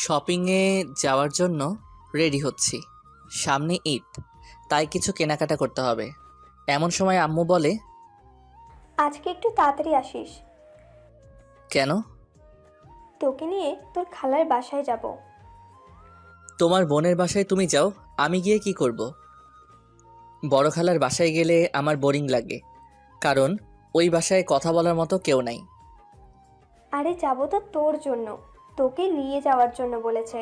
শপিংয়ে যাওয়ার জন্য রেডি হচ্ছি। সামনে ঈদ, তাই কিছু কেনাকাটা করতে হবে। এমন সময় আম্মু বলে, আজকে একটু তাড়াতাড়ি আসিস। কেন? তোকে নিয়ে তোর খালার বাসায় যাব। তোমার বোনের বাসায় তুমি যাও, আমি গিয়ে কি করব? বড় খালার বাসায় গেলে আমার বোরিং লাগে, কারণ ওই বাসায় কথা বলার মতো কেউ নাই। আরে যাব তো তোর জন্য, তোকে নিয়ে যাওয়ার জন্য বলেছে।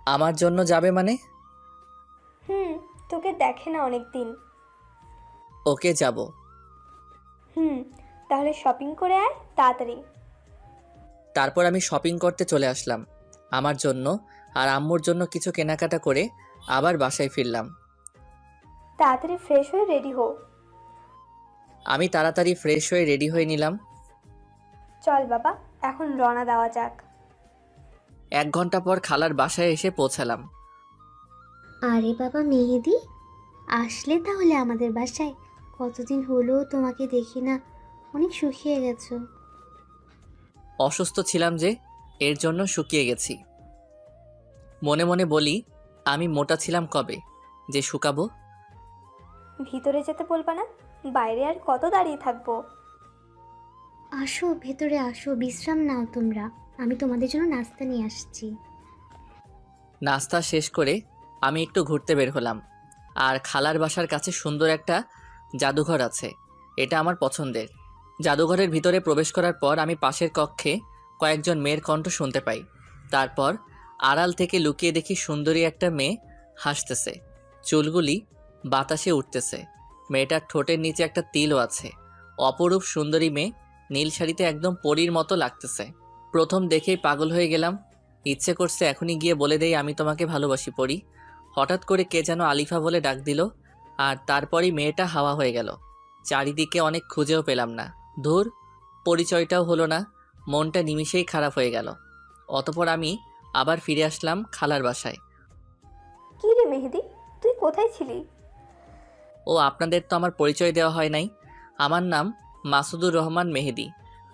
আমার জন্য যাবে মানে? হুম, তোকে দেখে না অনেক দিন। ওকে, যাব। হুম, তাহলে শপিং করে আয় তাড়াতাড়ি। তারপর আমি শপিং করতে চলে আসলাম। আমার জন্য আর আম্মুর জন্য কিছু কেনাকাটা করে আবার বাসায় ফিরলাম। তাড়াতাড়ি ফ্রেশ হয়ে রেডি হো। আমি তাড়াতাড়ি ফ্রেশ হয়ে রেডি হয়ে নিলাম। চল বাবা, এখন রওনা দেওয়া যাক। 1 ঘন্টা পর খালার বাসায় এসে পৌঁছালাম। আরে বাবা মেহেদি, আসলে তাহলে আমাদের বাসায়? কতদিন হলো তোমাকে দেখি না, অনেক শুকিয়ে গেছো। অসুস্থ ছিলাম যে, এর জন্য শুকিয়ে গেছি। মনে মনে বলি, আমি মোটা ছিলাম কবে যে শুকাবো। ভিতরে যেতে বলবা না? বাইরে আর কত দাঁড়িয়ে থাকবো? আসো ভেতরে আসো, বিশ্রাম নাও তোমরা, আমি তোমাদের জন্য নাস্তা নিয়ে আসছি। নাস্তা শেষ করে আমি একটু ঘুরতে বের হলাম। আর খালার বাসার কাছে সুন্দর একটা জাদুঘর আছে, এটা আমার পছন্দের। জাদুঘরের ভিতরে প্রবেশ করার পর আমি পাশের কক্ষে কয়েকজন মেয়ের কণ্ঠ শুনতে পাই। তারপর আড়াল থেকে লুকিয়ে দেখি সুন্দরী একটা মেয়ে হাসতেছে, চুলগুলি বাতাসে উঠতেছে। মেয়েটার ঠোঁটের নিচে একটা তিলও আছে। অপরূপ সুন্দরী মেয়ে, নীল শাড়িতে একদম পরীর মতো লাগতেছে। প্রথম দেখেই পাগল হয়ে গেলাম। ইচ্ছে করছে এখনই গিয়ে বলে দেই আমি তোমাকে ভালোবাসি পড়ি। হঠাৎ করে কে যেন আলিফা বলে ডাক দিল, আর তারপরই মেয়েটা হাওয়া হয়ে গেল। চারিদিকে অনেক খুঁজেও পেলাম না। ধুর, পরিচয়টাও হলো না। মনটা নিমিষেই খারাপ হয়ে গেল। অতপর আমি আবার ফিরে আসলাম খালার বাসায়। কি রে মেহেদি, তুই কোথায় ছিলি? ও, আপনাদের তো আমার পরিচয় দেওয়া হয় নাই। আমার নাম মাসুদুর রহমান মেহেদি।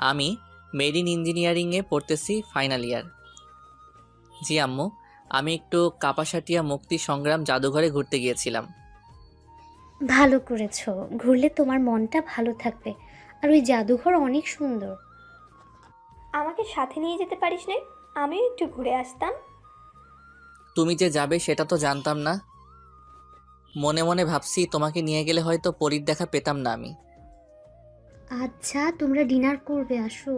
আমি মেরিন ইঞ্জিনিয়ারিংয়ে পড়তেছি, ফাইনাল ইয়ার। জি আম্মু, আমি একটু কাপাসাটিয়া মুক্তি সংগ্রাম জাদুঘরে ঘুরতে গিয়েছিলাম। ভালো করেছো, ঘুরলে তোমার মনটা ভালো থাকবে। আর ওই জাদুঘর অনেক সুন্দর। আমাকে সাথে নিয়ে যেতে পারিস না? আমিও একটু ঘুরে আসতাম। তুমি যে যাবে সেটা তো জানতাম না। মনে মনে ভাবছি তোমাকে নিয়ে গেলে হয়তো পরীর দেখা পেতাম না আমি। আচ্ছা তোমরা ডিনার করবে, আসো।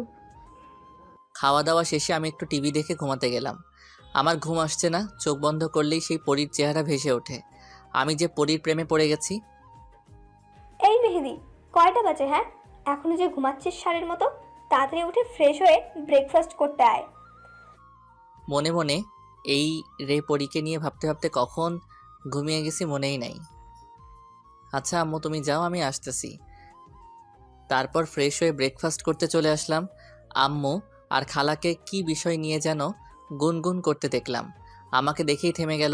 খাওয়া দাওয়া শেষে আমি একটু টিভি দেখে ঘুমাতে গেলাম। আমার ঘুম আসছে না, চোখ বন্ধ করলেই সেই পরীর চেহারা ভেসে ওঠে। আমি যে পরীর প্রেমে পড়ে গেছি। এই মেহেদি, কয়টা বাজে হ্যাঁ? এখনো যে ঘুমাচ্ছিস ষাঁড়ের মতো? তাড়াতাড়ি উঠে ফ্রেশ হয়ে ব্রেকফাস্ট করতে আয়। মনে মনে এই রে পরীকে নিয়ে ভাবতে ভাবতে কখন ঘুমিয়ে গেছি মনেই নাই। আচ্ছা আম্মু তুমি যাও, আমি আসতেছি। তারপর ফ্রেশ হয়ে ব্রেকফাস্ট করতে চলে আসলাম। আম্মু আর খালাকে কি বিষয় নিয়ে যেন গুনগুন করতে দেখলাম। আমাকে দেখেই থেমে গেল।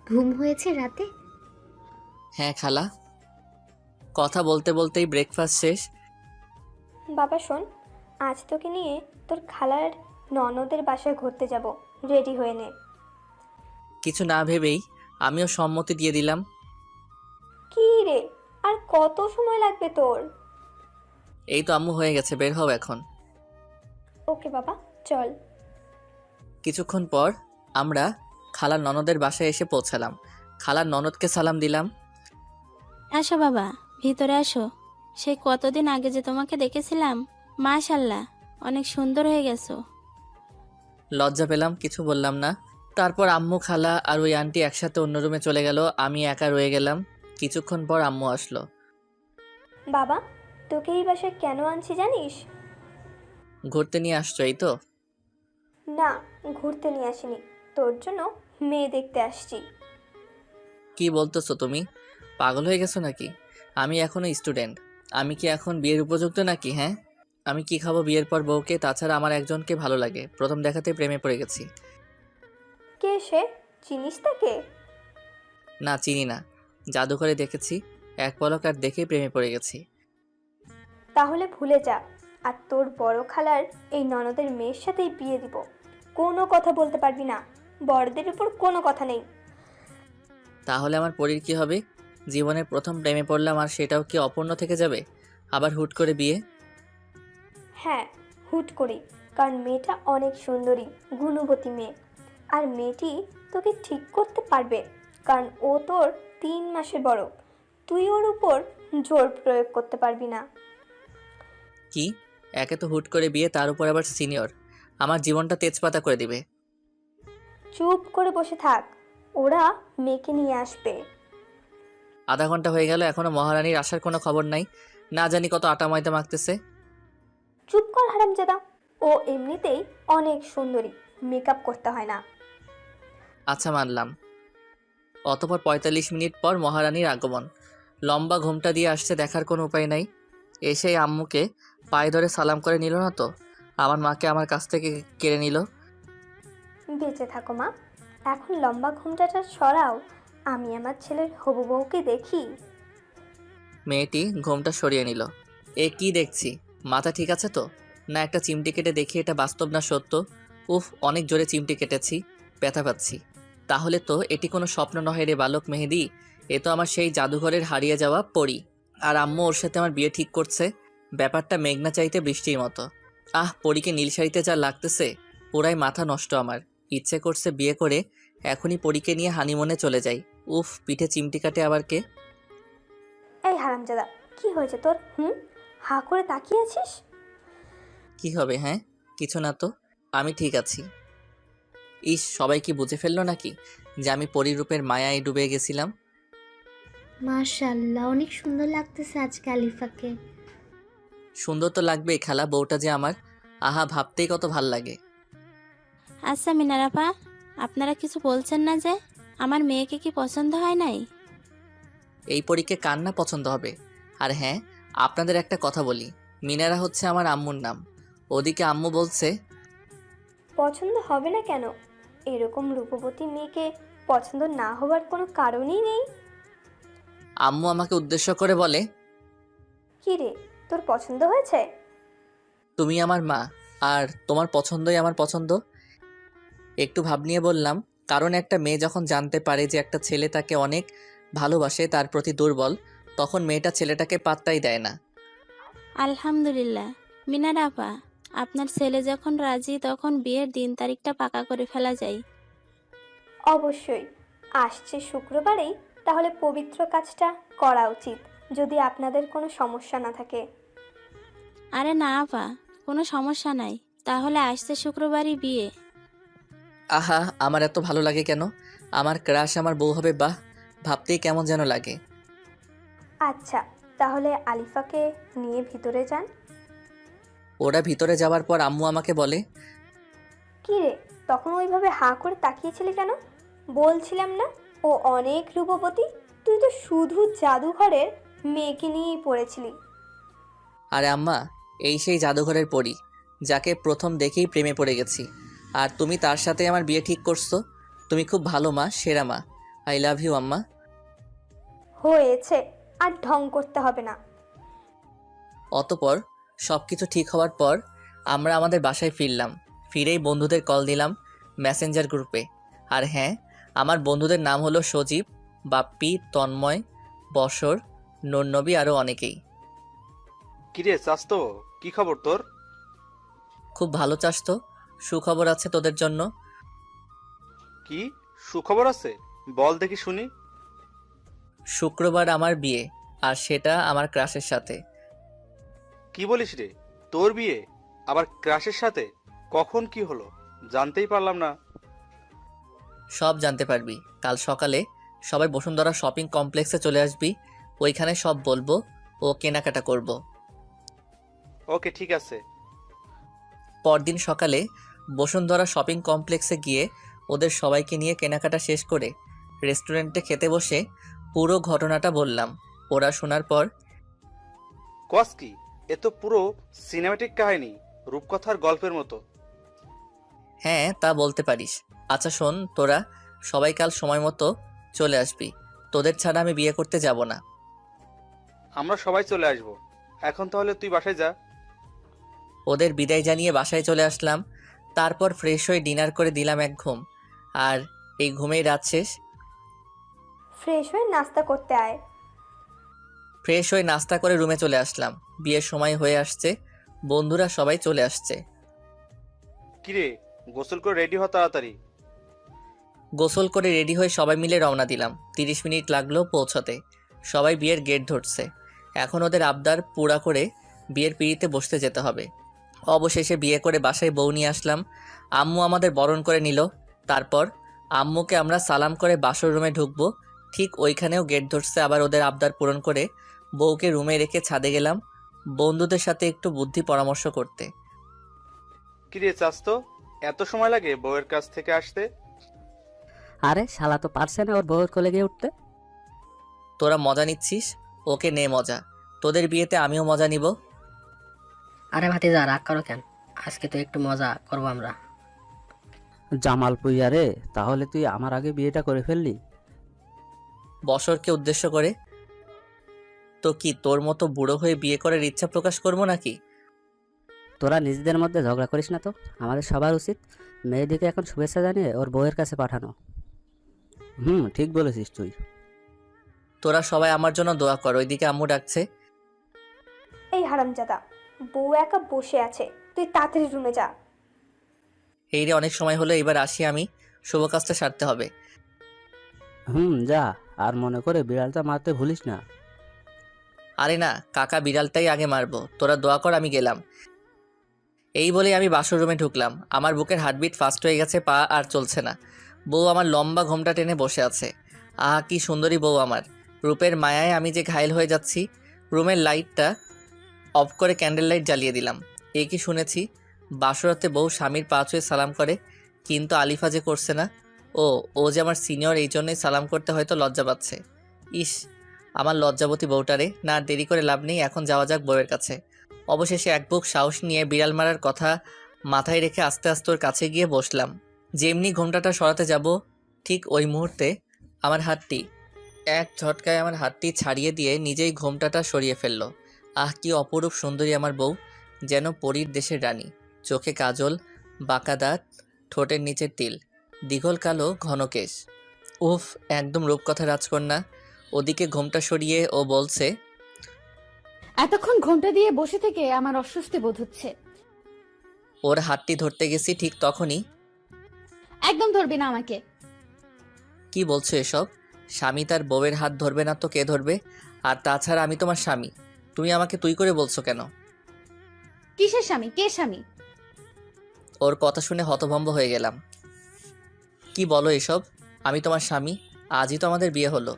ঘুম হয়েছে রাতে? হ্যাঁ খালা। কথা বলতে বলতেই ব্রেকফাস্ট শেষ। বাবা শোন, আজ তোকে নিয়ে তোর খালার ননদের বাসায় ঘুরতে যাব। রেডি হয়ে নে। কিছু না ভেবেই আমিও সম্মতি দিয়ে দিলাম। কি রে, আর কত সময় লাগবে তোর? এই তো আম্মু, হয়ে গেছে, বের হও এখন। ওকে বাবা, চল। কিছুক্ষণ পর আমরা খালার ননদের বাসায় এসে পৌঁছালাম। খালার ননদকে সালাম দিলাম। আসো বাবা, ভিতরে আসো। সেই কতদিন আগে যে তোমাকে দেখেছিলাম, মাশাল্লাহ, অনেক সুন্দর হয়ে গেছো। লজ্জা পেলাম, কিছু বললাম না। তারপর আম্মু, খালা আর ওই আন্টি একসাথে অন্য রুমে চলে গেল। আমি একা রয়ে গেলাম। কিছুক্ষণ পর আম্মু আসলো। বাবা, তোকে এই বাসায় কেন আনছি জানিস? ঘুরতে নিয়ে আসছো এই তো? না, ঘুরতে নিয়ে আসিনি, তোর জন্য মেয়ে দেখতে আসছি। কি বলতেছো তুমি? পাগল হয়ে গেছো নাকি? আমি এখনো স্টুডেন্ট। আমি কি এখন বিয়ের উপযুক্ত নাকি? হ্যাঁ, আমি কি খাবো বিয়ের পর বউকে? তাছাড়া আমার একজনকে ভালো লাগে, প্রথম দেখাতে প্রেমে পড়ে গেছি। কে সে? চিনিস তাকে? না, চিনি না। জাদুঘরে দেখেছি, এক পলক আর দেখেই প্রেমে পড়ে গেছি। তাহলে ভুলে যা, আর তোর বড় খালার এই ননদের মেয়ের সাথেই বিয়ে দিব। কোনো কথা বলতে পারবি না, বড়দের উপর কোনো কথা নেই। তাহলে আমার পরীর কি হবে? জীবনের প্রথম প্রেমে পড়লাম আর সেটাও কি অপূর্ণ থেকে যাবে? আবার হুট করে বিয়ে? হ্যাঁ, হুট করে, কারণ মেয়েটা অনেক সুন্দরী, গুণবতী মেয়ে। আর মেয়েটি তোকে ঠিক করতে পারবে, কারণ ও তোর 3 মাসের বড়। তুই ওর উপর জোর প্রয়োগ করতে পারবি না। কি? একে তো হুট করে বিয়ে, তার উপর আবার সিনিয়র। আমার জীবনটা তেজপাতা করে দিবে। চুপ করে বসে থাক, ওরা মেয়েকে নিয়ে আসবে। আধা ঘন্টা হয়ে গেল, এখনো মহারানীর আসার কোনো খবর নাই। না জানি কত আটা ময়দা মাখতেছে। চুপ কর হারামজাদা, ও এমনিতেই অনেক সুন্দরী, মেকআপ করতে হয় না। আচ্ছা, মানলাম। অতপর ৪৫ মিনিট পর মহারানীর আগমন। লম্বা ঘোমটা দিয়ে আসছে, দেখার কোনো উপায় নাই। এসেই আম্মুকে পায়ে ধরে সালাম করে নিল না তো? আমার মাকে আমার কাছ থেকে কেড়ে নিল। বেঁচে থাকো মা, এখন লম্বা ঘুমটাটা সরাও, আমি আমার ছেলের হবু বউকে দেখি। মেয়েটি ঘোমটা সরিয়ে নিল। এ কি দেখছি? মাথা ঠিক আছে তো? না একটা চিমটি কেটে দেখি এটা বাস্তব না সত্য? উফ, অনেক জোরে চিমটি কেটেছি, ব্যথা পাচ্ছি। তাহলে তো এটি কোনো স্বপ্ন নয় রে বালক মেহেদি, এ তো আমার সেই জাদুঘরের হারিয়ে যাওয়া পরী। আর আম্মু ওর সাথে আমার বিয়ে ঠিক করছে। ব্যাপারটা মেঘনা চাইতে বৃষ্টির মতো। আহ, পরীকে নীল শাড়িতে যা লাগতেছে, পুরাই মাথা নষ্ট আমার। ইচ্ছে করছে বিয়ে করে এখনই পরীকে নিয়ে হানিমুনে চলে যাই। উফ, পিঠে চিমটি কাটে আবার কে? এই হারামজাদা, কি হয়েছে তোর? হা করে তাকিয়ে আছিস? কি হবে? হ্যাঁ, কিছু না তো, আমি ঠিক আছি। ইস, সবাই কি বুঝে ফেললো নাকি যে আমি পরিরূপের মায়ায় ডুবে গেছিলাম? মাশাআল্লাহ, অনেক সুন্দর লাগতেছে আজকে আলিফাকে। সুন্দর তো লাগবেই, খালা বউটা যে আমার, আহা, ভাবতেই কত ভাল লাগে। আচ্ছা মিনারাপা, আপনারা কিছু বলছেন না যে? আমার মেয়েকে কি পছন্দ হয় নাই? এই পরীকে কার না পছন্দ হবে? আর হ্যাঁ, আপনাদের একটা কথা বলি, মিনারা হচ্ছে আমার আম্মুর নাম। ওদিকে আম্মু বলছে পছন্দ হবে না কেন? এরকম রূপবতী মেয়েকে পছন্দ না হওয়ার কোনো কারণই নেই। আম্মু আমাকে উদ্দেশ্য করে বলে, কি রে, তোর পছন্দ হয়েছে? তুমি আমার মা, আর তোমার পছন্দই আমার পছন্দ। একটু ভাব নিয়ে বললাম, কারণ একটা মেয়ে যখন জানতে পারে যে একটা ছেলে তাকে অনেক ভালোবাসে, তার প্রতি দুর্বল, তখন মেয়েটা ছেলেটাকে পাত্তাই দেয় না। আলহামদুলিল্লাহ মিনারাপা, আপনার ছেলে যখন রাজি তখন বিয়ের দিন তারিখটা পাকা করে ফেলা যায়। অবশ্যই, আসছে শুক্রবারেই তাহলে পবিত্র কাজটা করা উচিত, যদি আপনাদের কোনো সমস্যা না থাকে। আরে না আপা, কোনো সমস্যা নাই, তাহলে আসছে শুক্রবারই বিয়ে। আহা, আমার এত ভালো লাগে কেন? আমার ক্রাশ আমার বউ হবে, বাহ, ভাবতেই কেমন যেন লাগে। আচ্ছা, তাহলে আলিফাকে নিয়ে ভিতরে যান। ওরা ভিতরে যাওয়ার পর আম্মু আমাকে বলে, কি রে, তখন ওইভাবে হা করে তাকিয়েছিলি কেন? বলছিলাম না ও অনেক রূপবতী, তুই তো শুধু জাদুঘরের মেয়েকে নিয়েই পড়েছিলি। আরে আম্মা, এই সেই জাদুঘরের পরী, যাকে প্রথম দেখেই প্রেমে পড়ে গেছি। আর তুমি তার সাথে আমার বিয়ে ঠিক করছো। তুমি খুব ভালো মা, সেরা মা। আই লাভ ইউ আম্মা। হয়েছে, আর ঢং করতে হবে না। অতপর সব কিছু ঠিক হওয়ার পর আমরা আমাদের বাসায় ফিরলাম। ফিরেই বন্ধুদের কল দিলাম মেসেঞ্জার গ্রুপে। আর হ্যাঁ, আমার বন্ধুদের নাম হলো সজীব, বাপ্পি, তন্ময়, বসর, নূরনবী, আরও অনেকেই। কিরে চাস্তো, কি খবর তোর? খুব ভালো চাস তো, সুখবর আছে তোদের জন্য। কি সুখবর আছে? বল দেখি শুনি। শুক্রবার আমার বিয়ে, আর সেটা আমার ক্রাশের সাথে। কি বলিস রে, তোর বিয়ে আবার ক্রাশের সাথে? কখন কি হলো জানতেই পারলাম না। সব জানতে পারবি কাল সকালে। সবাই বসুন্ধরা শপিং কমপ্লেক্সে চলে আসবি, ওইখানে সব বলবো ও কেনাকাটা করব। ওকে ঠিক আছে। পরদিন সকালে বসুন্ধরা শপিং কমপ্লেক্সে গিয়ে ওদের সবাইকে নিয়ে কেনাকাটা শেষ করে রেস্টুরেন্টে খেতে বসে পুরো ঘটনাটা বললাম। ওরা শোনার পর, কস কি, এ তো পুরো সিনেমাটিক কাহিনী, রূপকথার গল্পের মতো। হ্যাঁ তা বলতে পারিস। আচ্ছা শোন, তোরা সবাই কাল সময় মতো চলে আসবি, তোদের ছাড়া আমি বিয়ে করতে যাব না। আমরা সবাই চলে আসব। এখন তাহলে তুই বাসায় যা। ওদের বিদায় জানিয়ে বাসায় চলে আসলাম। তারপর ফ্রেশ হয়ে ডিনার করে দিলাম এক ঘুম। আর এই ঘুমেই রাত শেষ। ফ্রেশ হয়ে নাস্তা করতে আয়। ফ্রেশ হয়ে নাস্তা করে রুমে চলে আসলাম। বিয়ের সময় হয়ে আসছে, বন্ধুরা সবাই চলে আসছে। কিরে, গোসল করে রেডি হ তাড়াতাড়ি। গোসল করে রেডি হয়ে সবাই মিলে রওনা দিলাম। 30 মিনিট লাগলো পৌঁছতে। সবাই বিয়ের গেট ধরছে। এখন ওদের আবদার পুরা করে বিয়ের পিঁড়িতে বসতে যেতে হবে। অবশেষে বিয়ে করে বাসায় বউ নিয়ে আসলাম। আম্মু আমাদের বরণ করে নিল। তারপর আম্মুকে আমরা সালাম করে বাসর রুমে ঢুকবো, ঠিক ওইখানেও গেট ধরছে। আবার ওদের আবদার পূরণ করে বউকে রুমে রেখে ছাদে গেলাম বন্ধুদের সাথে একটু বুদ্ধি পরামর্শ করতে। কিরে চাস্তো, এত সময় লাগে বউয়ের কাছ থেকে আসতে? আরে শালা তো পারছে না ওর বউয়ের কোলে গিয়ে উঠতে। তোরা মজা নিচ্ছিস, ওকে নে মজা। তোদের বিয়েতে আমিও মজা নিব। আরে ভাতিজা রাগ করো কেন? আজকে তো একটু মজা করবো আমরা। জামাল পুইয়া রে, তাহলে তুই আমার আগে বিয়েটা করে ফেললি? বছরকে উদ্দেশ্য করে। তো কি তোর মতো বুড়ো হয়ে বিয়ে করার ইচ্ছা প্রকাশ করবো নাকি? তোরা নিজেদের মধ্যে ঝগড়া করিস না তো। আমাদের সবার উচিত মেয়েদিকে এখন শুভেচ্ছা জানিয়ে ওর বউয়ের কাছে পাঠানো। ঠিক বলেছিস তুই। তোরা সবাই আমার জন্য দোয়া কর, ওইদিকে আম্মু ডাকছে। এই হারামজাদা, বউ একা বসে আছে, তুই তাড়াতাড়ি রুমে যা। এই রে, অনেক সময় হলো, এবার আসি আমি, শুভ কাজটা সারতে হবে। যা, আর মনে করে বিড়ালটা মারতে ভুলিস না। আরে না কাকা, বিড়ালটাই আগে মারবো, তোরা দোয়া কর, আমি গেলাম। এই বলে আমি বাসর রুমে ঢুকলাম। আমার বুকের হার্টবিট ফাস্ট হয়ে গেছে, পা আর চলছে না। বউ আমার লম্বা ঘোমটা টেনে বসে আছে। আহা কি সুন্দরী বউ আমার। রূপের মায়ায় আমি যে ঘায়েল হয়ে যাচ্ছি। রুমের লাইটটা অফ করে ক্যান্ডেল লাইট জ্বালিয়ে দিলাম। এ কি শুনেছি, বাসরাতে বউ স্বামীর পা ছুঁয়ে সালাম করে, কিন্তু আলিফা যে করছে না। ও যে আমার সিনিয়র, এই জন্যই সালাম করতে হয়তো লজ্জা পাচ্ছে। ইস, আমার লজ্জাবতী বউটারে। না আর দেরি করে লাভ নেই, এখন যাওয়া যাক বউয়ের কাছে। অবশেষে এক বুক সাহস নিয়ে বিড়াল মারার কথা মাথায় রেখে আস্তে আস্তে ওর কাছে গিয়ে বসলাম। যেমনি ঘোমটাটা সরাতে যাব, ঠিক ওই মুহূর্তে আমার হাতটি এক ঝটকায় আমার হাতটি ছাড়িয়ে দিয়ে নিজেই ঘোমটাটা সরিয়ে ফেলল। আহ কি অপরূপ সুন্দরী আমার বউ, যেন পরীর দেশের রানী। চোখে কাজল, বাঁকা দাঁত, ঠোঁটের নিচের তিল, দীঘল কালো ঘন কেশ। উফ, একদম রূপকথা রাজকন্যা। ওদিকে ঘোমটা সরিয়ে ও বলছে, এতক্ষণ ঘোমটা দিয়ে বসে থেকে আমার অস্বস্তি বোধ হচ্ছে। ওর হাতটি ধরতে গেছি, ঠিক তখনই। একদম ধরবি না আমাকে। কি বলছো এসব? স্বামী তার বউয়ের হাত ধরবে না তো কে ধরবে? আর তাছাড়া আমি তোমার স্বামী, তুমি আমাকে তুই করে বলছো কেন? কিসের স্বামী? কে স্বামী? ওর কথা শুনে হতভম্ব হয়ে গেলাম। কি বলো এসব? আমি তোমার স্বামী, আজই তো আমাদের বিয়ে হলো।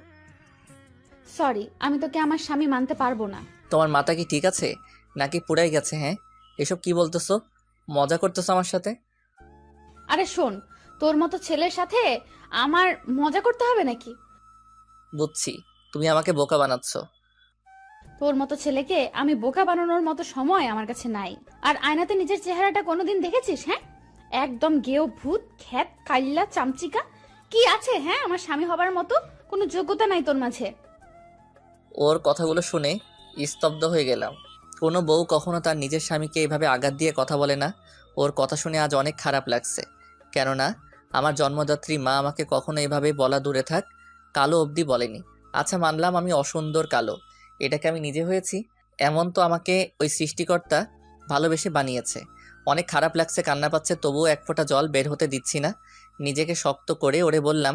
সরি, আমি তোকে আমার স্বামী মানতে পারবো না। তোমার মাথা কি ঠিক আছে নাকি পুড়াই গেছে? হ্যাঁ, এসব কি বলতেছো? মজা করতেছো আমার সাথে? আরে শোন, তোর মতো ছেলের সাথে আমার মজা করতে হবে নাকি? বুঝছি, তুমি আমাকে বোকা বানাচ্ছ। তোর মতো ছেলেকে আমি বোকা বানানোর মতো সময় আমার কাছে নাই। আর আয়নাতে নিজের চেহারাটা কোনোদিন দেখেছিস? হ্যাঁ, একদম গেও ভূত, খ্যাত, কাইল্লা, চামচিকা। কি আছে হ্যাঁ আমার স্বামী হবার মতো? কোনো যোগ্যতা নাই তোর মাঝে। ওর কথাগুলো শুনে স্তব্ধ হয়ে গেলাম। কোনো বউ কখনো তার নিজের স্বামীকে এইভাবে আঘাত দিয়ে কথা বলে না। ওর কথা শুনে আজ অনেক খারাপ লাগছে, কেননা আমার জন্মদাত্রী মা আমাকে কখনো এইভাবে বলা দূরে থাক, কালো অবধি বলেনি। আচ্ছা মানলাম আমি অসুন্দর কালো, এটাকে আমি নিজে হয়েছি? এমন তো আমাকে ওই সৃষ্টিকর্তা ভালোবেসে বানিয়েছে। অনেক খারাপ লাগছে, কান্না পাচ্ছে, তবুও এক ফোঁটা জল বের হতে দিচ্ছি না। নিজেকে শক্ত করে ওরে বললাম,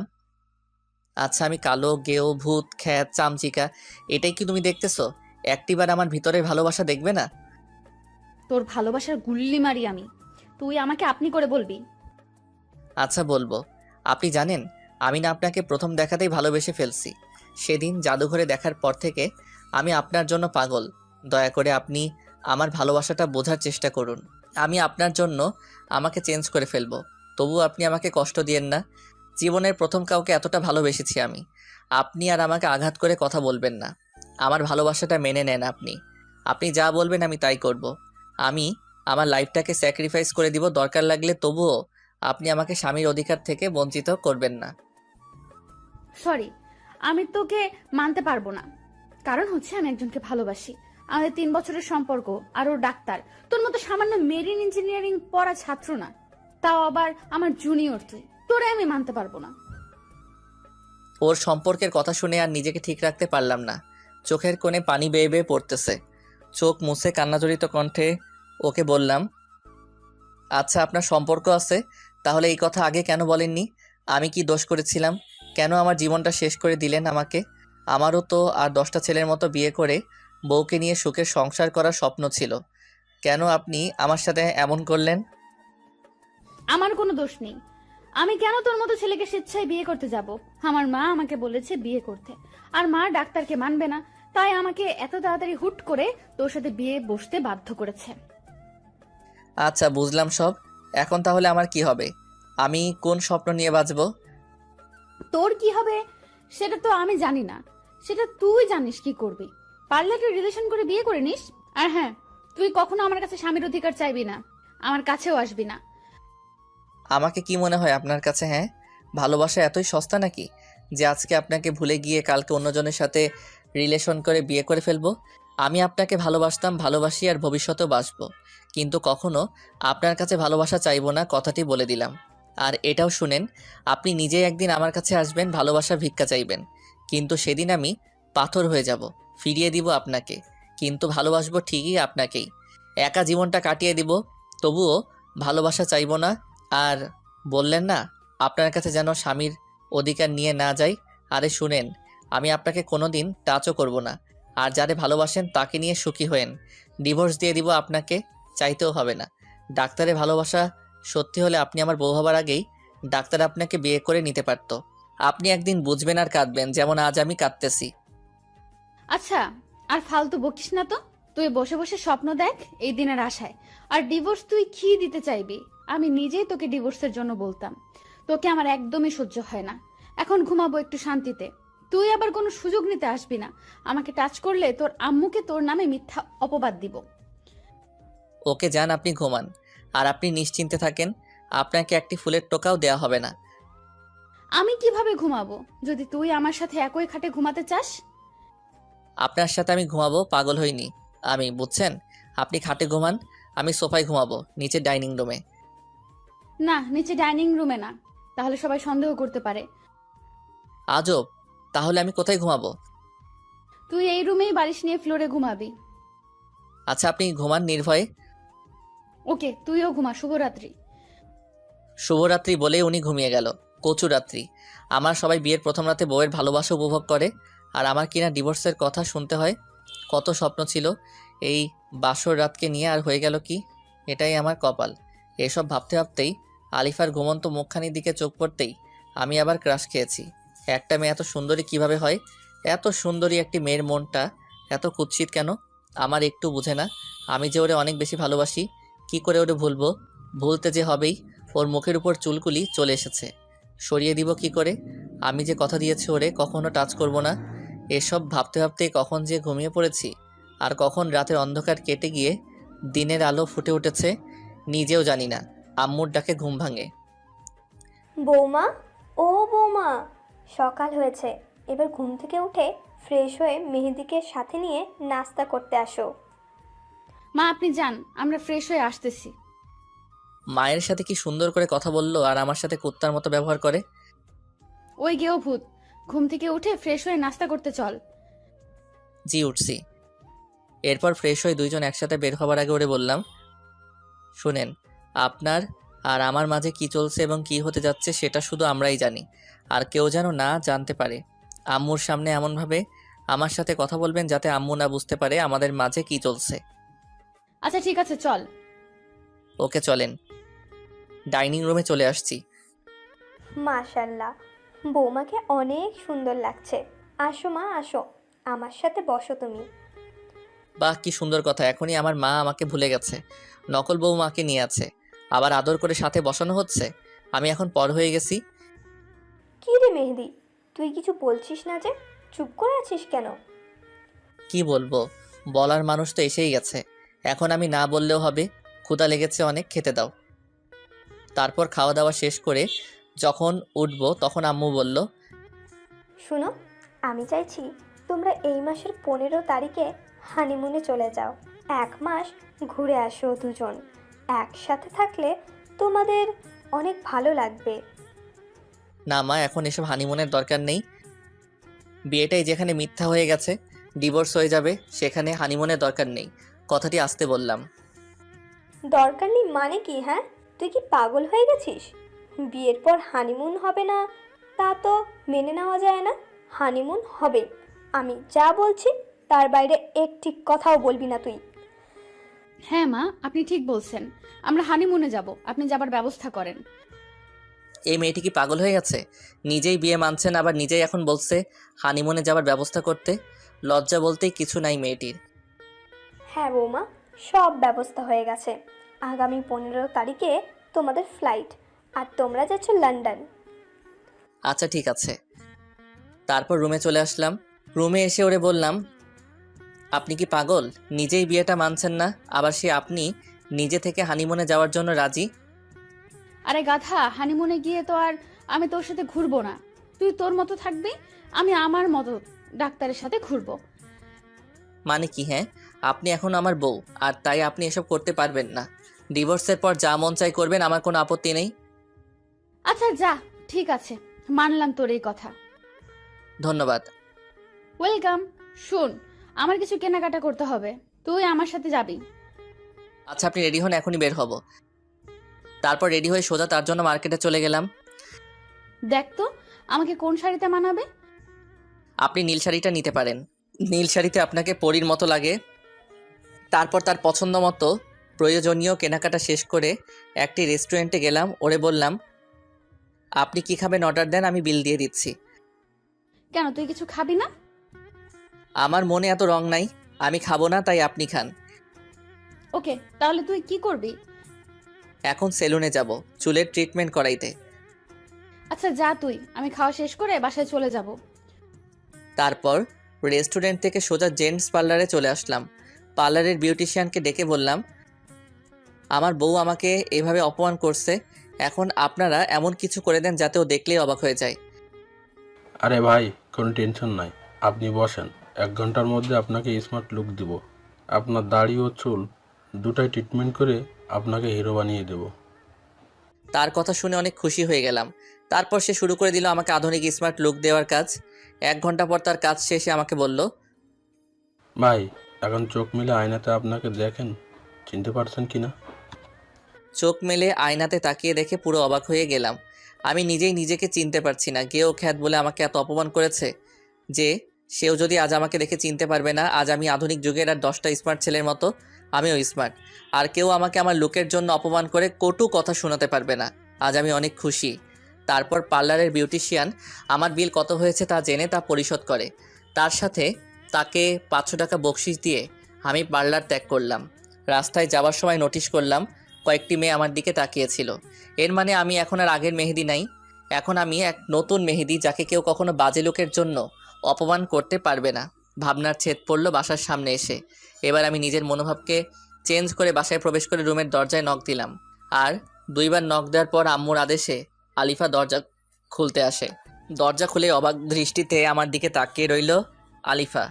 আচ্ছা আমি কালো, গেও, ভূত, খ্যাত, চামচিকা, এটাই কি তুমি দেখতেছো? একটিবার আমার ভিতরের ভালোবাসা দেখবে না? তোর ভালোবাসার গুল্লি মারি আমি, তুই আমাকে আপনি করে বলবি? আচ্ছা বলবো। আপনি জানেন, আমি না আপনাকে প্রথম দেখাতেই ভালোবেসে ফেলছি। সেদিন জাদুঘরে দেখার পর থেকে আমি আপনার জন্য পাগল। দয়া করে আপনি আমার ভালোবাসাটা বোঝার চেষ্টা করুন। আমি আপনার জন্য আমাকে চেঞ্জ করে ফেলবো, তবু আপনি আমাকে কষ্ট দিয়েন না। জীবনের প্রথম কাউকে এতটা ভালোবেসেছি আমি। আপনি আর আমাকে আঘাত করে কথা বলবেন না। আমার ভালোবাসাটা মেনে নেন আপনি। আপনি যা বলবেন আমি তাই করব। আমি আমার লাইফটাকে স্যাক্রিফাইস করে দিব দরকার লাগলে, তবুও আপনি আমাকে স্বামীর অধিকার থেকে বঞ্চিত করবেন না। সরি, আমি তোকে মানতে পারবো না। কারণ হচ্ছে আমি একজনকে ভালোবাসি, আমাদের 3 বছরের সম্পর্ক, আর ও ডাক্তার। তোর মতো সামান্য মেরিন ইঞ্জিনিয়ারিং পড়া ছাত্র না, তাও আবার আমার জুনিয়র। তোরে আমি মানতে পারবো না। ওর সম্পর্কের কথা শুনে আর নিজেকে ঠিক রাখতে পারলাম না। চোখের কোণে পানি বেয়ে বেয়ে পড়তেছে। চোখ মুছে কান্নাজড়িত কণ্ঠে ওকে বললাম, আচ্ছা আপনার সম্পর্ক আছে, তাহলে এই কথা আগে কেন বলেননি? আমি কি দোষ করেছিলাম? কেন আমার জীবনটা শেষ করে দিলেন আমাকে? আমারও তো আর 10টা ছেলের মতো বিয়ে করে বউকে নিয়ে সুখের সংসার করার স্বপ্ন ছিল। কেন আপনি আমার সাথে এমন করলেন? আমার কোনো দোষ নেই। আমি কেন তোর মতো ছেলেকে স্বেচ্ছায় বিয়ে করতে যাব? আমার মা আমাকে বলেছে বিয়ে করতে, আর মা ডাক্তারকে মানবে না, তাই আমাকে এত তাড়াতাড়ি হুট করে তোর সাথে বিয়ে বসতে বাধ্য করেছে। আচ্ছা বুঝলাম সব। এখন তাহলে আমার কি হবে? আমি কোন স্বপ্ন নিয়ে বাঁচবো? তোর কি হবে সেটা তো আমি জানি না, সেটা তুই জানিস কি করবি। পারলে তুই রিলেশন করে বিয়ে করে নিস। আর হ্যাঁ, তুই কখনো আমার কাছে স্বামীর অধিকার চাইবি না, আমার কাছেও আসবি না। আমাকে কি মনে হয় আপনার কাছে? হ্যাঁ, ভালোবাসা এতই সস্তা নাকি যে আজকে আপনাকে ভুলে গিয়ে কালকে অন্যজনের সাথে রিলেশন করে বিয়ে করে ফেলবো? আমি আপনাকে ভালোবাসতাম, ভালোবাসি, আর ভবিষ্যতেও বাসবো, কিন্তু কখনো আপনার কাছে ভালোবাসা চাইবো না, কথাটি বলে দিলাম। আর এটাও শুনেন, আপনি নিজেই একদিন আমার কাছে আসবেন, ভালোবাসার ভিক্ষা চাইবেন, কিন্তু সেদিন আমি পাথর হয়ে যাব, ফিরিয়ে দিব আপনাকে, কিন্তু ভালোবাসবো ঠিকই আপনাকেই। একা জীবনটা কাটিয়ে দিব, তবুও ভালোবাসা চাইবো না। আর বললেন না আপনার কাছে যেন স্বামীর অধিকার নিয়ে না যাই, আরে শুনেন, আমি আপনাকে কোনোদিন টাচও করব না। আর যারে ভালোবাসেন তাকে নিয়ে সুখী হয়েন। ডিভোর্স দিয়ে দিব আপনাকে, চাইতেও হবে না। ডাক্তারের ভালোবাসা সত্যি হলে আপনি আমার বউ হবার আগেই ডাক্তার আপনাকে বিয়ে করে নিতে পারতো। আপনি একদিন বুঝবেন আর কাঁদবেন, যেমন আজ আমি কাঁদতেছি। আচ্ছা, আর ফালতু বকিস না তো। তুই বসে বসে স্বপ্ন দেখ এই দিনের আশায়, আর ডিভোর্স তুই কি দিতে চাইবি? আমি নিজেই তোকে ডিভোর্সের জন্য বলতাম। তোকে আমার একদমই সহ্য হয় না। এখন ঘুমাবো একটু শান্তিতে। তুই আবার কোনো সুযোগ নিতে আসবি না। আমাকে টাচ করলে তোর আম্মুকে তোর নামে মিথ্যা অপবাদ দিব। ওকে যান, আপনি ঘুমান, আর আপনি নিশ্চিন্তে থাকেন, আপনাকে একটি ফুলের টোকাও দেওয়া হবে না। আমি কিভাবে ঘুমাবো যদি তুই আমার সাথে একই খাটে ঘুমাতে চাস? আপনার সাথে আমি ঘুমাবো, পাগল হইনি আমি, বুঝছেন? আপনি খাটে ঘুমান, আমি সোফায় ঘুমাবো, নিচে ডাইনিং রুমে। না, নিচে ডাইনিং রুমে না, তাহলে সবাই সন্দেহ করতে পারে। আজব, তাহলে আমি কোথায় ঘুমাবো? তুই এই রুমেই বালিশ নিয়ে ফ্লোরে ঘুমাবি। আচ্ছা আপনি ঘুমান নির্ভয়ে। ওকে, তুইও ঘুমা। শুভরাত্রি। শুভরাত্রি বলে উনি ঘুমিয়ে গেল। কচু রাত্রি। আমার সবাই বিয়ের প্রথম রাতে বউয়ের ভালোবাসা উপভোগ করে, আর আমার কিনা ডিভোর্সের কথা শুনতে হয়। কত স্বপ্ন ছিল এই বাসর রাতকে নিয়ে, আর হয়ে গেল কি? এটাই আমার কপাল। এসব ভাবতে ভাবতেই আলিফার ঘুমন্ত মুখখানির দিকে চোখ পড়তেই আমি আবার ক্রাশ খেয়েছি। একটা মেয়ে এত সুন্দরী কিভাবে হয়? এত সুন্দরী একটি মেয়ের মনটা এত কুৎসিত কেন? আমার একটু বুঝে না। আমি যে ওরে অনেক বেশি ভালোবাসি, কি করে ওরে ভুলবো? ভুলতে যে হবেই। ওর মুখের উপর চুলকুলি চলে এসেছে, সরিয়ে দিব কি করে? আমি যে কথা দিয়েছি ওরে কখনো টাচ করব না। এসব ভাবতে ভাবতে কখন যে ঘুমিয়ে পড়েছি, আর কখন রাতের অন্ধকার কেটে গিয়ে দিনের আলো ফুটে উঠেছে নিজেও জানি না। আম্মুর ডাকে ঘুম ভাঙে। বৌমা, ও বৌমা, সকাল হয়েছে, এবার ঘুম থেকে উঠে ফ্রেশ হয়ে মেহেদিকে সাথে নিয়ে নাস্তা করতে আসো। মা আপনি যান, আমরা ফ্রেশ হয়ে আসতেছি। মায়ের সাথে কি সুন্দর করে কথা বললো, আর আমার সাথে কুত্তার মতো ব্যবহার করে। ওই গেও ভূত, ঘুম থেকে উঠে ফ্রেশ হয়ে নাস্তা করতে চল। জি উঠছি। এরপর ফ্রেশ হয়ে দুইজন একসাথে বের হবার আগে ওরে বললাম, শুনেন, আপনার আর আমার মাঝে কি চলছে এবং কি হতে যাচ্ছে সেটা শুধু আমরাই জানি, আর কেউ যেন না জানতে পারে। আম্মুর সামনে এমনভাবে আমার সাথে কথা বলবেন যাতে আম্মু না বুঝতে পারে আমাদের মাঝে কি চলছে। আচ্ছা ঠিক আছে, চল। ওকে চলেন। ডাইনিং রুমে চলে আসছি। মাশাল্লাহ, বৌমাকে অনেক সুন্দর লাগছে। আসো মা, আসো, আমার সাথে বসো তুমি। বাহ কি সুন্দর কথা, এখনই আমার মা আমাকে ভুলে গেছে, নকল বউ মাকে নিয়ে আছে, আবার আদর করে সাথে বসানো হচ্ছে। আমি এখন পর হয়ে গেছি। কি রে মেহেদি, তুই কিছু বলছিস না যে? চুপ করে আছিস কেন? কি বলবো, বলার মানুষ তো এসেই গেছে, এখন আমি না বললেও হবে। ক্ষুধা লেগেছে অনেক, খেতে দাও। তারপর খাওয়া দাওয়া শেষ করে যখন উঠবো তখন আম্মু বলল, শুনো, আমি চাইছি তোমরা এই মাসের 15 তারিখে হানিমুনে চলে যাও। 1 মাস ঘুরে আসো দুজন। একসাথে থাকলে তোমাদের অনেক ভালো লাগবে। না মা, এখন এসব হানিমুনের দরকার নেই। বিয়েটাই যেখানে মিথ্যা হয়ে গেছে, ডিভোর্স হয়ে যাবে, সেখানে হানিমুনের দরকার নেই। কথাটি আসতে বললাম। দরকার নেই মানে কি? হ্যাঁ, তুই কি পাগল হয়ে গেছিস? বিয়ের পর হানিমুন হবে না তা তো মেনে নেওয়া যায় না। হানিমুন হবে। আমি যা বলছি তার বাইরে একটি কথাও বলবি না তুই। হ্যাঁ মা, আপনি ঠিক বলছেন। আমরা হানিমুনে যাব, আপনি যাবার ব্যবস্থা করেন। এই মেয়েটি কি পাগল হয়ে গেছে? নিজেই বিয়ে মানছেন, আবার নিজেই এখন বলছে হানিমুনে যাবার ব্যবস্থা করতে। লজ্জা বলতেই কিছু নাই মেয়েটির। হ্যাঁ বৌমা, সব ব্যবস্থা হয়ে গেছে। আগামী 15 তারিখে তোমাদের ফ্লাইট, আর তোমরা যাচ্ছ লন্ডন। আচ্ছা ঠিক আছে। তারপর রুমে চলে আসলাম। রুমে এসে ওরে বললাম, আপনি কি পাগল? নিজেই বিয়েটা মানছেন না, আবার সে আপনি নিজে থেকে হানিমুনে যাওয়ার জন্য রাজি। আরে গাধা, হানিমুনে গিয়ে তো আর আমি তোর সাথে ঘুরবো না। তুই তোর মতো থাকবি, আমি আমার মতো ডাক্তারের সাথে ঘুরবো। মানে কি? হ্যাঁ, আপনি এখন আমার বউ, আর তাই আপনি এসব করতে পারবেন না। ডিভোর্সের পর যা মন চাই করবেন, আমার কোনো আপত্তি নেই। আচ্ছা যা, ঠিক আছে, মানলাম তোর এই কথা। ধন্যবাদ। ওয়েলকাম। শোন, আমার কিছু কেনাকাটা করতে হবে, তুই আমার সাথে যাবি। আচ্ছা আপনি রেডি হন, এখনই বের হব। তারপর রেডি হয়ে সোজা তার জন্য মার্কেটে চলে গেলাম। দেখ তো আমাকে কোন শাড়িতে মানাবে। আপনি নীল শাড়িটা নিতে পারেন। নীল শাড়িতে আপনাকে পরীর মতো লাগে। তারপর তার পছন্দ মতো প্রয়োজনীয় কেনাকাটা শেষ করে একটি রেস্টুরেন্টে গেলাম। ওরে বললাম, আপনি কি খাবেন অর্ডার দেন, আমি বিল দিয়ে দিচ্ছি। কেন, তুই কিছু খাবি না? আমার মনে এত রং নাই, আমি খাবো না, তাই আপনি খান। ওকে, তাহলে তুই কি করবি? এখন সেলুনে যাব চুলের ট্রিটমেন্ট করাইতে। আচ্ছা যা তুই, আমি খাওয়া শেষ করে বাসায় চলে যাব। তারপর রেস্টুরেন্ট থেকে সোজা জেন্টস পার্লারে চলে আসলাম। পার্লারের বিউটিশিয়ানকে ডেকে বললাম, আমার বউ আমাকে এভাবে অপমান করছে, এখন আপনারা এমন কিছু করে দেন যাতে ও দেখলেই অবাক হয়ে যায়। আরে ভাই, কোনো টেনশন নাই, আপনি বসেন। 1 ঘন্টার মধ্যে আপনাকে স্মার্ট লুক দিব। আপনার দাড়ি ও চুল দুটাই ট্রিটমেন্ট করে আপনাকে হিরো বানিয়ে দেব। তার কথা শুনে অনেক খুশি হয়ে গেলাম। তারপর সে শুরু করে দিল আমাকে আধুনিক স্মার্ট লুক দেওয়ার কাজ। 1 ঘন্টা পর তার কাজ শেষে আমাকে বলল, ভাই, এখন চোখ মিলে আয়নাতে আপনাকে দেখেন, চিনতে পারছেন কি না? চোখ মেলে আয়নাতে তাকিয়ে দেখে পুরো অবাক হয়ে গেলাম। আমি নিজেই নিজেকে চিনতে পারছি না। গেও খ্যাত বলে আমাকে এত অপমান করেছে যে সেও যদি আজ আমাকে দেখে চিনতে পারবে না। আজ আমি আধুনিক যুগের আর 10টা স্মার্ট ছেলের মতো আমিও স্মার্ট, আর কেউ আমাকে আমার লুকের জন্য অপমান করে কটু কথা শোনাতে পারবে না। আজ আমি অনেক খুশি। তারপর পার্লারের বিউটিশিয়ান আমার বিল কত হয়েছে তা জেনে তা পরিশোধ করে। তার সাথে তাকে 500 টাকা বকশিশ দিয়ে আমি পার্লার ত্যাগ করলাম। রাস্তায় যাওয়ার সময় নোটিশ করলাম কয়েকটি মেয়ে আমার দিকে তাকিয়েছিল। এর মানে আমি এখন আর আগের মেহেদি নাই, এখন আমি এক নতুন মেহেদি, যাকে কেউ কখনো বাজে লোকের জন্য অপমান করতে পারবে না। ভাবনার ছেদ পড়ল বাসার সামনে এসে। এবার আমি নিজের মনোভাবকে চেঞ্জ করে বাসায় প্রবেশ করে রুমের দরজায় নক দিলাম। আর 2বার নক দেওয়ার পর আম্মুর আদেশে আলিফা দরজা খুলতে আসে। দরজা খুলে অবাক দৃষ্টিতে আমার দিকে তাকিয়ে রইল আলিফা।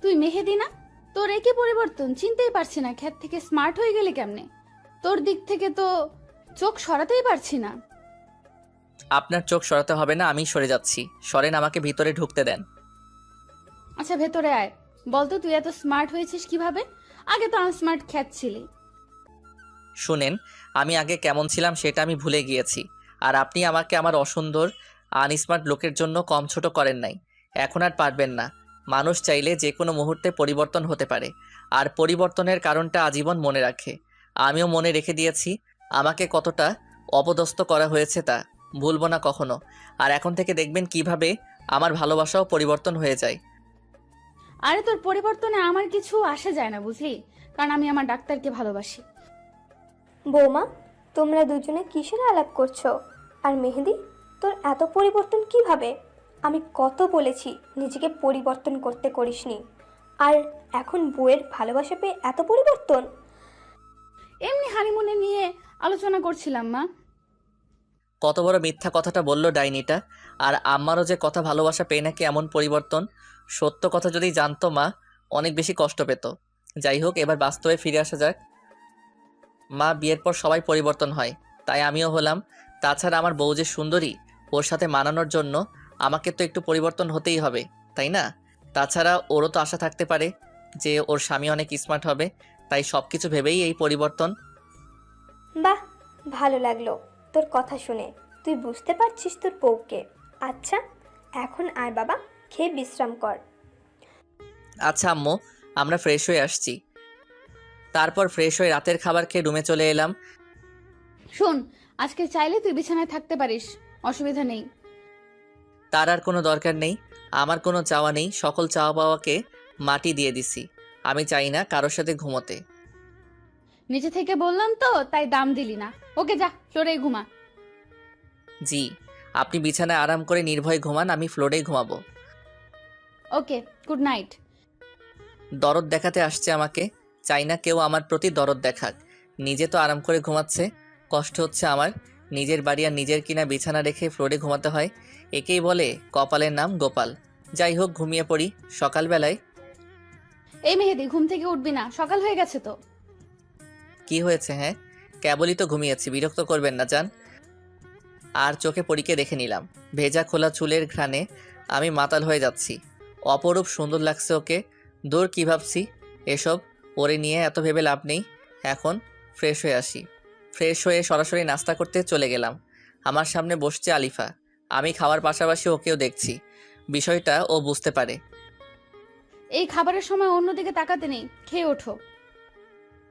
তুই মেহেদি না? তোর একই পরিবর্তন, চিনতেই পারছি না। খ্যাত থেকে স্মার্ট হয়ে গেলি কেমনে? তোর দিক থেকে তো চোখ সরাতেই পারছি না। আপনার চোখ সরাতে হবে না, আমি সরে যাচ্ছি। সরেন, আমাকে ভিতরে ঢুকতে দেন। আচ্ছা ভেতরে আয়। বলতো তুই এত স্মার্ট হয়েছিস কিভাবে? আগে তো আনস্মার্ট খ্যাত ছিলি। শুনেন, আমি আগে কেমন ছিলাম সেটা আমি ভুলে গিয়েছি, আর আপনি আমাকে আমার অসুন্দর আনস্মার্ট লোকের জন্য কম ছোট করেন নাই। এখন আর পারবেন না। মানুষ চাইলে যে কোনো মুহূর্তে পরিবর্তন হতে পারে, আর পরিবর্তনের কারণটা আজীবন মনে রাখে। আমিও মনে রেখে দিয়েছি আমাকে কতটা অপদস্থ করা হয়েছে, তা ভুলব না কখনো। আর এখন থেকে দেখবেন কিভাবে আমার ভালোবাসাও পরিবর্তন হয়ে যায়। আরে তোর পরিবর্তনে আমার কিছু আসে যায় না, বুঝলি? কারণ আমি আমার ডাক্তারকে ভালোবাসি। বৌমা, তোমরা দুজনে কিসের আলাপ করছো? আর মেহেদি, তোর এত পরিবর্তন কিভাবে? আমি কত বলেছি নিজেকে পরিবর্তন করতে, করিসনি। আর এখন বউয়ের ভালোবাসা পেয়ে এত পরিবর্তন? এমনি হানিমুনে নিয়ে আলোচনা করছিলাম মা। কত বড় মিথ্যা কথাটা বলল ডাইনিটা। আর আমারও যে কথা ভালোবাসা পেয়ে নাকি এমন পরিবর্তন। সত্য কথা যদি জানতো মা, অনেক বেশি কষ্ট পেত। যাই হোক, এবার বাস্তবে ফিরে আসা যাক। মা, বিয়ের পর সবাই পরিবর্তন হয়, তাই আমিও হলাম। তাছাড়া আমার বউ যে সুন্দরী, ওর সাথে মানানোর জন্য আমাকে তো একটু পরিবর্তন হতেই হবে, তাই না? তাছাড়া ওরও তো আশা থাকতে পারে যে ওর স্বামী অনেক স্মার্ট হবে, তাই সব কিছু ভেবেই এই পরিবর্তন। বাহ, ভালো লাগলো তোর কথা শুনে। তুই বুঝতে পারছিস তোর বউকে। আচ্ছা, এখন আয় বাবা, খেয়ে বিশ্রাম কর। আচ্ছা আম্মু, আমরা ফ্রেশ হয়ে আসছি। তারপর ফ্রেশ হয়ে রাতের খাবার খেয়ে রুমে চলে এলাম। শোন, আজকে চাইলে তুই বিছানায় থাকতে পারিস, অসুবিধা নেই। তার আর কোনো দরকার নেই, আমার কোনো চাওয়া নেই। সকল চাওয়া পাওয়াকে মাটি দিয়ে দিছি। আমি চাই না কারোর সাথে ঘুমোতে। নিচে থেকে বললাম তো, তাই দাম দিলি না। ওকে, যা ফ্লোরে ঘুমা। জি, আপনি বিছানায় আরাম করে নির্ভয়ে ঘুমান, আমি ফ্লোরেই ঘুমাবো। ওকে, গুড নাইট। দরদ দেখাতে আসছে আমাকে, চাই না কেউ আমার প্রতি দরদ দেখাক। নিজে তো আরাম করে ঘুমাচ্ছে, কষ্ট হচ্ছে আমার। নিজের বাড়ি আর নিজের কিনা বিছানা রেখে ফ্লোরে ঘুমাতে হয়, একেই বলে কপালের নাম গোপাল। যাই হোক, ঘুমিয়ে পড়ি। সকালবেলায় এই মেহেদি, ঘুম থেকে উঠবি না, সকাল হয়ে গেছে তো। কি হয়েছে? হ্যাঁ, কেবলই তো ঘুমিয়েছি, বিরক্ত করবেন না যান। আর চোখে পরীকে দেখে নিলাম। ভেজা খোলা চুলের ঘ্রাণে আমি মাতাল হয়ে যাচ্ছি। অপরূপ সুন্দর লাগছে ওকে। দূর, কি ভাবছি এসব, ওরে নিয়ে এত ভেবে লাভ নেই। এখন ফ্রেশ হয়ে আসি। ফ্রেশ হয়ে সরাসরি নাস্তা করতে চলে গেলাম। আমার সামনে বসছে আলিফা। আমি খাওয়ার পাশাপাশি ওকেও দেখছি। বিষয়টা ও বুঝতে পারে। এই খাবারের সময় অন্যদিকে তাকাতে নেই, খেয়ে ওঠো।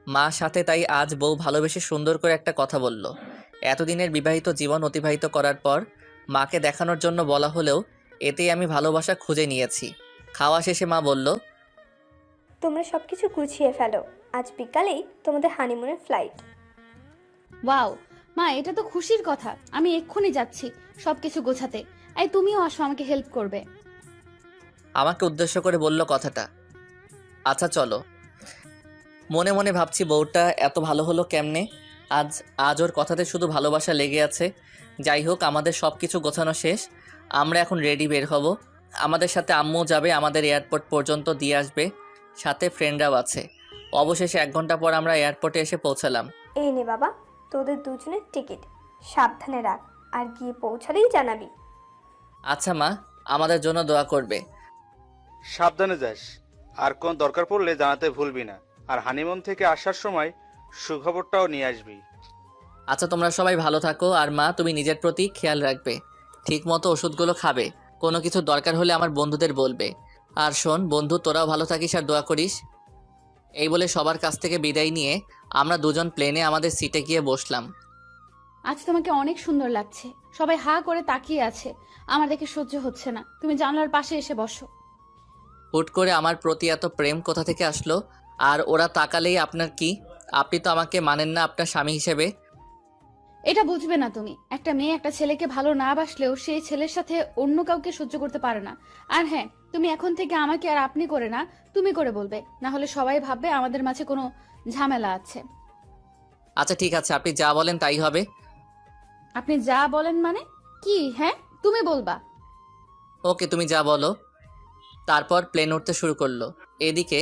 মা সাথে, তাই আজ বউ ভালোবেসে সুন্দর করে একটা কথা বলল। এতদিনের বিবাহিত জীবন অতিবাহিত করার পর মাকে দেখানোর জন্য বলা হলেও এতেই আমি ভালোবাসা খুঁজে নিয়েছি। খাওয়া শেষে মা বলল, তোমরা সব কিছু গুছিয়ে ফেলো, আজ বিকালেই তোমাদের হানিমুনের ফ্লাইট। ওয়াও মা, এটা তো খুশির কথা। আমি এক্ষুনি যাচ্ছি সবকিছু গোছাতে। এই তুমিও আসো, আমাকে হেল্প করবে। আমাকে উদ্দেশ্য করে বলল কথাটা। আচ্ছা চলো। মনে মনে ভাবছি বউটা এত ভালো হলো কেমনে। আজ ওর কথাতে শুধু ভালোবাসা লেগে আছে। যাই হোক, আমাদের সব কিছু গোছানো শেষ। আমরা এখন রেডি, বের হব। আমাদের সাথে আম্মু যাবে, আমাদের এয়ারপোর্ট পর্যন্ত দিয়ে আসবে, সাথে ফ্রেন্ডরাও আছে। অবশেষে 1 ঘন্টা পর আমরা এয়ারপোর্টে এসে পৌঁছালাম। এই নে বাবা, তোদের দুজনের টিকিট, সাবধানে রাখ, আর গিয়ে পৌঁছালেই জানাবি। আচ্ছা মা, আমাদের জন্য দোয়া করবে। সাবধানে যাস, আর কোন দরকার পড়লে জানাতে ভুলবি না। আর হানিমুন থেকে আসার সময় সুখবরটাও নিয়ে আসবি। আচ্ছা, তোমরা সবাই ভালো থাকো। আর মা, তুমি নিজের প্রতি খেয়াল রাখবে, ঠিক মতো ওষুধগুলো খাবে। কোনো কিছু দরকার হলে আমার বন্ধুদের বলবে। আর শোন বন্ধু, তোরাও ভালো থাকিস আর দোয়া করিস। এই বলে সবার কাছ থেকে বিদায় নিয়ে আমরা দুজন প্লেনে আমাদের সিটে গিয়ে বসলাম। আজ তোমাকে অনেক সুন্দর লাগছে। সবাই হা করে তাকিয়ে আছে, আমার দেখে সহ্য হচ্ছে না। তুমি জানলার পাশে এসে বসো। হুট করে আমার প্রতি এত প্রেম কোথা থেকে আসলো? আর ওরা তাকালেই আপনার কি? আপনি তো আমাকে মানেন না আপনার স্বামী হিসেবে। এটা বুঝবে না তুমি। একটা মেয়ে একটা ছেলেকে ভালো না বাসলেও সেই ছেলের সাথে অন্য কাউকে সহ্য করতে পারে না। আর হ্যাঁ, তুমি এখন থেকে আমাকে আর আপনি করে না, তুমি করে বলবে, না হলে সবাই ভাববে আমাদের মাঝে কোনো ঝামেলা আছে। আচ্ছা ঠিক আছে, আপনি যা বলেন তাই হবে। আপনি যা বলেন মানে কি? হ্যাঁ, তুমি বলবা। ওকে, তুমি যা বলো। তারপর প্লেন উঠতে শুরু করলো। এদিকে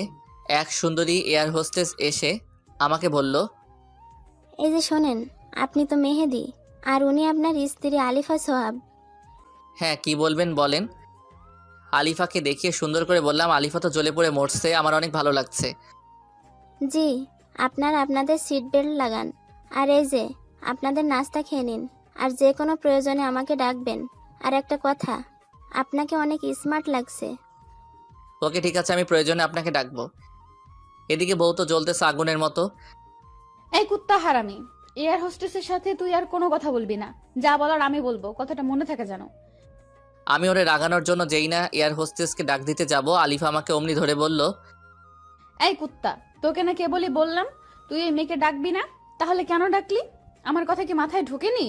এক সুন্দরী এয়ার হোস্টেস এসে আমাকে বলল, এই যে শোনেন, আপনি তো মেহেদি, আর উনি আপনার স্ত্রী আলিফা সোহাব। হ্যাঁ, কি বলবেন বলেন। আলিফাকে দেখিয়ে সুন্দর করে বললাম, আলিফা তো জ্বলে পড়ে মরছে, আমার অনেক ভালো লাগছে। জি, আপনাদের সিট বেল্ট লাগান। আর এই যে আপনাদের নাস্তা খেয়ে নিন, আর যে কোনো প্রয়োজনে আমাকে ডাকবেন। আর একটা কথা, আপনাকে অনেক স্মার্ট লাগছে। ওকে ঠিক আছে, আমি প্রয়োজনে আপনাকে ডাকবো। এদিকে বউ তো জ্বলতেছে আগুনের মতো। এই কুত্তা হারামি, এয়ার হোস্টেসের সাথে তুই আর কোনো কথা বলবি না। যা বলার আমি বলবো, কথাটা মনে থাকে জানো। আমি ওরে রাগানোর জন্য যেই না এয়ার হোস্টেসকে ডাক দিতে যাব, আলিফা আমাকে অমনি ধরে বলল, এই কুত্তা, তোকে না কেবলই বললাম তুই এই মেয়েকে ডাকবি না, তাহলে কেন ডাকলি? আমার কথা কি মাথায় ঢোকেনি,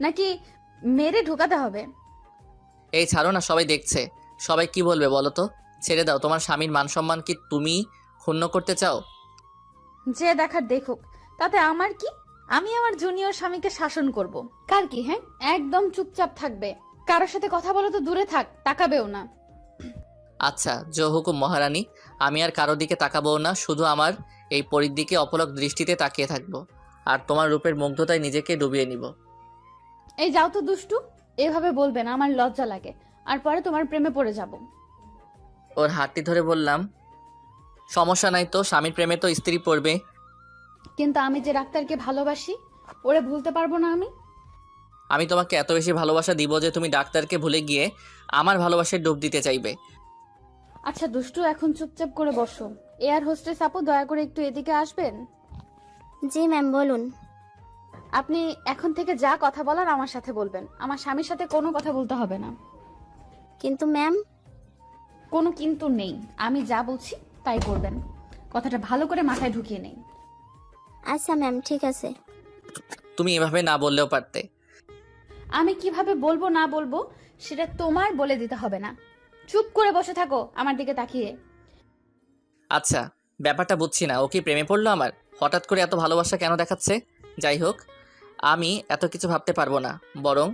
নাকি মেরে ঢোকাতে হবে? এই ছাড়ো না, সবাই দেখছে। সবাই কি বলবে বলো তো? ছেড়ে দাও, তোমার স্বামীর মান সম্মান কি তুমি ক্ষুণ্ণ করতে চাও? যে দেখার দেখুক, তাতে আমার কি? আমি আমার জুনিয়র স্বামীকে শাসন করব। কার কি? হ্যাঁ, একদম চুপচাপ থাকবে। কারোর সাথে কথা বলো তো দূরে থাক, তাকাবেও না। আচ্ছা জো হুকুম মহারানী, আমি আর কারো দিকে তাকাবো না, শুধু আমার এই পরীর দিকে অপলক দৃষ্টিতে তাকিয়ে থাকবো আর তোমার রূপের মুগ্ধতায় নিজেকে ডুবিয়ে নিব। এই যাও তো দুষ্টু, এভাবে বলবে না, আমার লজ্জা লাগে, আর পরে তোমার প্রেমে পড়ে যাব। ওর হাতটি ধরে বললাম, সমস্যা নাই তো, স্বামীর প্রেমে তো স্ত্রী পড়বে। কিন্তু আমি যে ডাক্তারকে ভালোবাসি, ওরে ভুলতে পারবো না আমি। আমি তোমাকে এত বেশি ভালোবাসা দিব যে তুমি ডাক্তারকে ভুলে গিয়ে আমার ভালোবাসায় ডুব দিতে চাইবে। আচ্ছা দুষ্টু, এখন চুপচাপ করে বসো। এয়ার হোস্টেস আপু, দয়া করে একটু এদিকে আসবেন। জি ম্যাম, বলুন। আপনি এখন থেকে যা কথা বলার আমার সাথে বলবেন, আমার স্বামীর সাথে কোনো কথা বলতে হবে না। কিন্তু ম্যাম। কোনো কিন্তু নেই, আমি যা বলছি তাই করবেন। কথাটা ভালো করে মাথায় ঢুকিয়ে নেই। আচ্ছা ম্যাম, ঠিক আছে। তুমি এভাবে না বললেও পারতে। আমি কিভাবে বলবো না বলবো সেটা তোমার বলে দিতে হবে না। চুপ করে বসে থাকো আমার দিকে তাকিয়ে। আচ্ছা, ব্যাপারটা বুঝছি না, ও কি প্রেমে পড়লো আমার? হঠাৎ করে এত ভালোবাসা কেন দেখাচ্ছে? যাই হোক, আমি এত কিছু ভাবতে পারবো না, বরং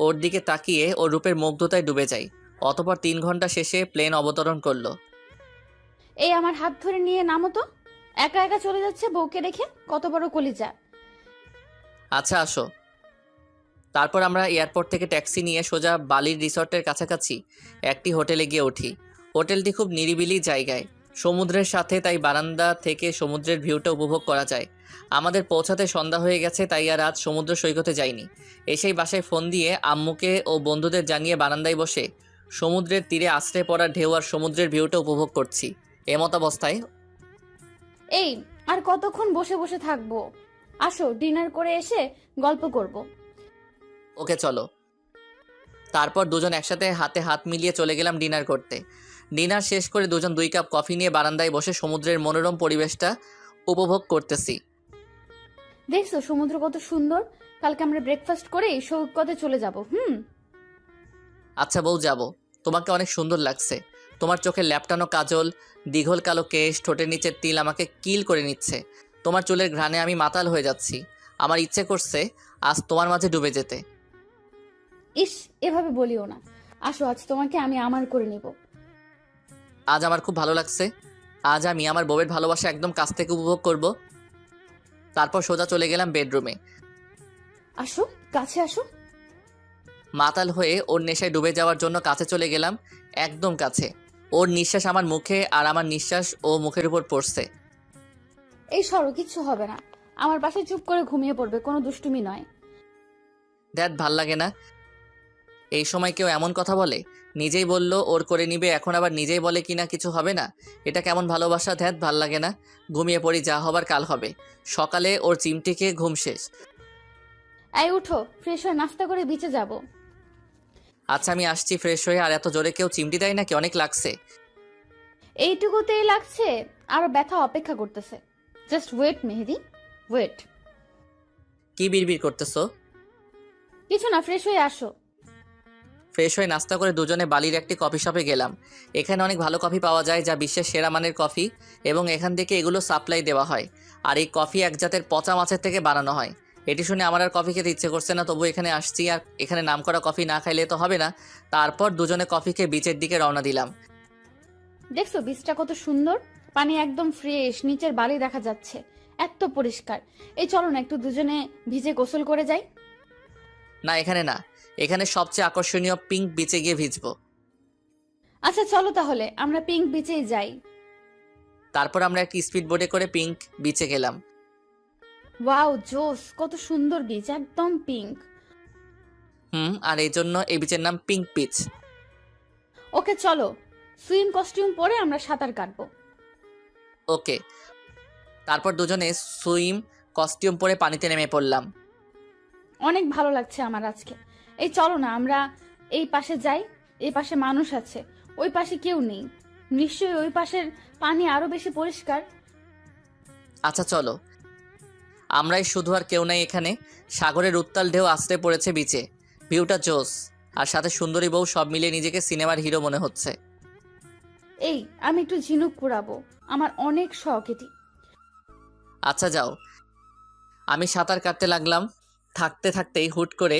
ওর দিকে তাকিয়ে ওর রূপের মুগ্ধতায় ডুবে যাই। অতপর 3 ঘন্টা শেষে প্লেন অবতরণ করলো। এই আমার হাত ধরে নিয়ে নামো তো। একা একা চলে যাচ্ছে বউকে রেখে, কত বড় কলিজা। আচ্ছা আসো। তারপর আমরা এয়ারপোর্ট থেকে ট্যাক্সি নিয়ে সোজা বালির রিসর্টের কাছাকাছি একটি হোটেলে গিয়ে উঠি। হোটেলটি খুব নিরিবিলি জায়গায়, সমুদ্রের সাথে, তাই বারান্দা থেকে সমুদ্রের ভিউটা উপভোগ করা যায়। আমাদের পৌঁছাতে সন্ধ্যা হয়ে গেছে, তাই আর আজ সমুদ্র সৈকতে যাইনি। এসেই বাসায় ফোন দিয়ে আম্মুকে ও বন্ধুদের জানিয়ে বারান্দায় বসে সমুদ্রের তীরে আশ্রে পড়া ঢেউ আর সমুদ্রের ভিউটা উপভোগ করছি। এমত অবস্থায় এই আর কতক্ষণ বসে বসে থাকবো? আসো, ডিনার করে এসে গল্প করব। ওকে চলো। তারপর দুজন একসাথে হাতে হাত মিলিয়ে চলে গেলাম ডিনার করতে। ডিনার শেষ করে দুজন 2 কাপ কফি নিয়ে বারান্দায় বসে সমুদ্রের মনোরম পরিবেশটা উপভোগ করতেছি। দেখছো সমুদ্র কত সুন্দর? কালকে আমরা ব্রেকফাস্ট করেই সৈকতে চলে যাব। আচ্ছা বউ, যাব। তোমাকে অনেক সুন্দর লাগছে। তোমার চোখে ল্যাপটানো কাজল, দীঘল কালো কেশ, ঠোঁটের নিচের তিল আমাকে কিল করে নিচ্ছে। তোমার চুলের ঘ্রাণে আমি মাতাল হয়ে যাচ্ছি। আমার ইচ্ছে করছে আজ তোমার মাঝে ডুবে যেতে। ইস, এভাবে বলিও না। আসো, আজ তোমাকে আমি আমার করে নিব। আজ আমার খুব ভালো লাগছে। আজ আমি আমার বউয়ের ভালোবাসা একদম কাছ থেকে উপভোগ করব। তারপর সোজা চলে গেলাম বেডরুমে। আসো, কাছে আসো। মাতাল হয়ে ওর নেশায় ডুবে যাওয়ার জন্য কাছে চলে গেলাম, একদম কাছে। ওর নিঃশ্বাস আমার মুখে আর আমার নিঃশ্বাস ও মুখের উপর পড়ছে। এই সরো, কিচ্ছু হবে না। আমার পাশে চুপ করে ঘুমিয়ে পড়বে, কোনো দুষ্টুমি নয়। দ্যাট ভাল লাগে না। এই সময় কেউ এমন কথা বলে? নিজেই বলল ওর করে নিবে, এখন আবার নিজেই বলে কিনা কিছু হবে না। এটা কেমন ভালোবাসা? ধ্যাত, ভাল লাগে না। ঘুমিয়ে পড়ি, যা হবার কাল হবে। সকালে ওর চিমটি খেয়ে ঘুম শেষ। এই উঠো, ফ্রেশ হয়ে নাস্তা করে বিচে যাব। আচ্ছা আমি আসছি ফ্রেশ হয়ে। আর এত জোরে কেউ চিমটি দেয় নাকি? অনেক লাগছে। এইটুকুতেই লাগছে, আরো ব্যথা অপেক্ষা করতেছে। জাস্ট ওয়েট মেহেদি, ওয়েট। কি বিড়বিড় করতেছো? কিছু না, ফ্রেশ হয়ে আসো। ফ্রেশ হয়ে নাস্তা করে দুজনে বালির একটি কফি শপে গেলাম। এখানে অনেক ভালো কফি পাওয়া যায়, যা বিশ্বের সেরা মানের কফি, এবং এখান থেকে এগুলো সাপ্লাই দেওয়া হয়। আর এই কফি এক জাতের পচা মাছের থেকে বানানো হয়। এটি শুনে আমার আর কফি খেতে ইচ্ছে করছে না, তবু এখানে আসছি, আর এখানে নামকরা কফি না খাইলে তো হবে না। তারপর দুজনে কফি খেয়ে বিচের দিকে রওনা দিলাম। দেখছো বিচটা কত সুন্দর? পানি একদম ফ্রেশ, নিচের বালি দেখা যাচ্ছে, এত পরিষ্কার। এই চলো না একটু দুজনে ভিজে গোসল করে যাই। না, এখানে না, এখানে সবচেয়ে আকর্ষণীয় পিঙ্ক বিচে গিয়ে ভিজবো। আচ্ছা চলো তাহলে আমরা পিঙ্ক বিচেই যাই। তারপর আমরা একটি স্পিড বোটে করে পিঙ্ক বিচে গেলাম। ওয়াও, জোস, কত সুন্দর বিচ, একদম পিঙ্ক। আর এই জন্য এই বিচের নাম পিঙ্ক বিচ। ওকে চলো, সুইম কস্টিউম পরে আমরা সাঁতার কাটবো। ওকে। তারপর দুজনে সুইম কস্টিউম পরে পানিতে নেমে পড়লাম। অনেক ভালো লাগছে আমার আজকে। এই চলো না আমরা এই পাশে যাই, এই পাশে মানুষ আছে, ওই পাশে কেউ নেই। নিশ্চয়ই ওই পাশের পানি আরো বেশি পরিষ্কার। আচ্ছা চলো। আমরাই শুধু, আর কেউ নাই এখানে। সাগরের উত্তাল ঢেউ আছড়ে পড়েছে বিচে। ভিউটা জোস, আর সাথে সুন্দরী বউ, সব মিলিয়ে নিজেকে সিনেমার হিরো মনে হচ্ছে। এই আমি একটু ঝিনুক কুড়াবো, আমার অনেক শখ এটি। আচ্ছা যাও। আমি সাঁতার কাটতে লাগলাম। থাকতে থাকতেই হুট করে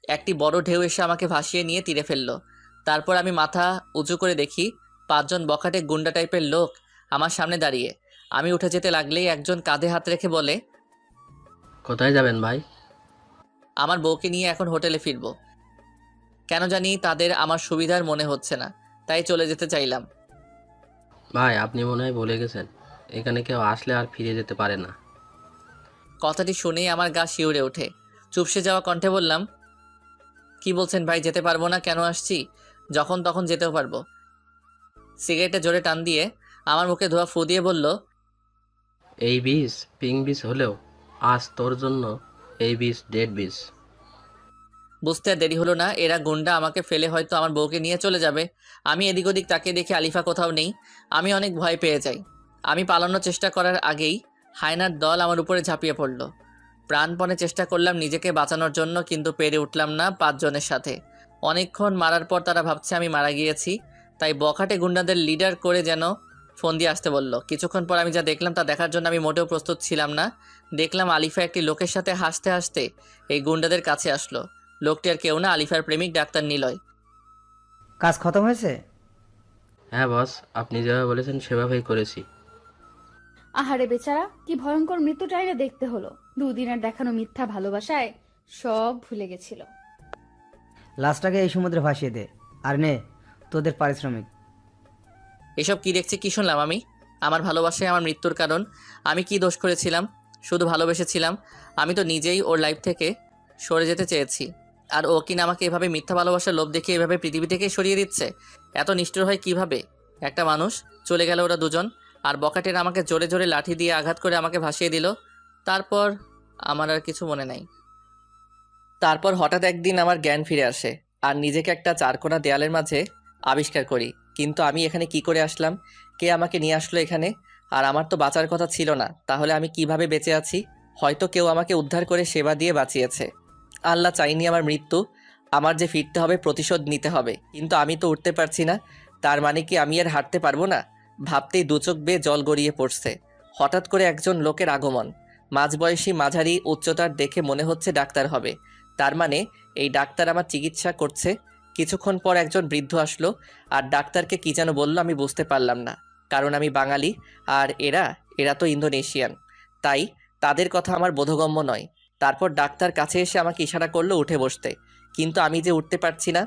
একটি বড় ঢেউ এসে আমাকে ভাসিয়ে নিয়ে তীরে ফেললো। তারপর আমি মাথা উঁচু করে দেখি 5জন বখাটে গুন্ডা টাইপের লোক আমার সামনে দাঁড়িয়ে। আমি উঠে যেতে লাগলেই একজন কাঁধে হাত রেখে বলে, কোথায় যাবেন ভাই? আমার বউকে নিয়ে এখন হোটেলে ফিরবো। কেন জানি তাদের আমার সুবিধার মনে হচ্ছে না, তাই চলে যেতে চাইলাম। ভাই আপনি মনে হয় ভুলে গেছেন, এখানে কেউ আসলে আর ফিরে যেতে পারে না। কথাটি শুনেই আমার গা শিউরে ওঠে। চুপসে যাওয়া কণ্ঠে বললাম, কি বলছেন ভাই? যেতে পারবো না? কেন আসছি? যখন তখন যেতেও পারবো। সিগারেটে জোরে টান দিয়ে আমার মুখে ধোয়া ফু দিয়ে বলল, এই বিষ পিঙ্ক বিষ হলেও আজ তোর জন্য এই বিষ ডেড বিষ। বুঝতে আর দেরি হলো না, এরা গুন্ডা আমাকে ফেলে হয়তো আমার বউকে নিয়ে চলে যাবে। আমি এদিক ওদিক তাকিয়ে দেখি আলিফা কোথাও নেই। আমি অনেক ভয় পেয়ে যাই। আমি পালানোর চেষ্টা করার আগেই হায়নার দল আমার উপরে ঝাঁপিয়ে পড়ল। প্রাণপণে চেষ্টা করলাম নিজেকে বাঁচানোর জন্য, কিন্তু পেরে উঠলাম না 5 জনের সাথে। অনেকক্ষণ মারার পর তারা ভাবছে আমি মারা গিয়েছি, তাই বখাটে গুন্ডাদের লিডার করে যেন ফোন দিয়ে আসতে বলল। কিছুক্ষণ পর আমি যা দেখলাম তা দেখার জন্য আমি মোটেও প্রস্তুত ছিলাম না। দেখলাম আলিফা একটি লোকের সাথে হাসতে হাসতে এই গুন্ডাদের কাছে আসলো। লোকটি আর কেউ না, আলিফার প্রেমিক ডাক্তার নিলয়। কাজ খতম হয়েছে? হ্যাঁ বস, আপনি যেভাবে বলেছেন সেভাবেই করেছি। আহারে বেচারা, কি ভয়ঙ্কর মৃত্যুটাই না দেখতে হলো। 2 দিনের দেখানো মিথ্যা ভালোবাসায় সব ভুলে গেছিল। লাশটাকে এই সমুদ্রে ভাসিয়ে দে, আর নে তোদের পারিশ্রমিক। এসব কি দেখছি, কি শুনলাম আমি? আমার ভালোবাসায় আমার মৃত্যুর কারণ? আমি কি দোষ করেছিলাম? শুধু ভালোবেসেছিলাম। আমি তো নিজেই ওর লাইফ থেকে সরে যেতে চেয়েছি, আর ও কিনা আমাকে এভাবে মিথ্যা ভালোবাসার লোভ দেখিয়ে এভাবে পৃথিবী থেকে সরিয়ে দিচ্ছে। এত নিষ্ঠুর হয় কিভাবে একটা মানুষ? চলে গেল ওরা 2 জন, আর বকাটেরা আমাকে জোরে জোরে লাঠি দিয়ে আঘাত করে আমাকে ভাসিয়ে দিল। তারপর আমার আর কিছু মনে নাই। তারপর হঠাৎ একদিন আমার জ্ঞান ফিরে আসে, আর নিজেকে একটা চারকোনা দেয়ালের মাঝে আবিষ্কার করি। কিন্তু আমি এখানে কি করে আসলাম? কে আমাকে নিয়ে আসলো এখানে? আর আমার তো বাঁচার কথা ছিল না, তাহলে আমি কিভাবে বেঁচে আছি? হয়তো কেউ আমাকে উদ্ধার করে সেবা দিয়ে বাঁচিয়েছে। আল্লাহ চাইনি আমার মৃত্যু। আমার যে ফিরতে হবে, প্রতিশোধ নিতে হবে। কিন্তু আমি তো উঠতে পারছি না, তার মানে কি আমি আর হাঁটতে পারবো না? ভাবতেই 2 চোখ বেয়ে জল গড়িয়ে পড়ছে। হঠাৎ করে একজন লোকের আগমন। মাঝবয়সী, মাঝারি উচ্চতার, দেখে মনে হচ্ছে ডাক্তার হবে। তার মানে এই ডাক্তার আমার চিকিৎসা করছে। কিছুক্ষণ পর একজন বৃদ্ধ আসলো, আর ডাক্তারকে কি যেন বলল আমি বুঝতে পারলাম না, কারণ আমি বাঙালি আর এরা তো ইন্দোনেশিয়ান, তাই তাদের কথা আমার বোধগম্য নয়। তারপর ডাক্তার কাছে এসে আমাকে ইশারা করলো উঠে বসতে, কিন্তু আমি যে উঠতে পারছি না।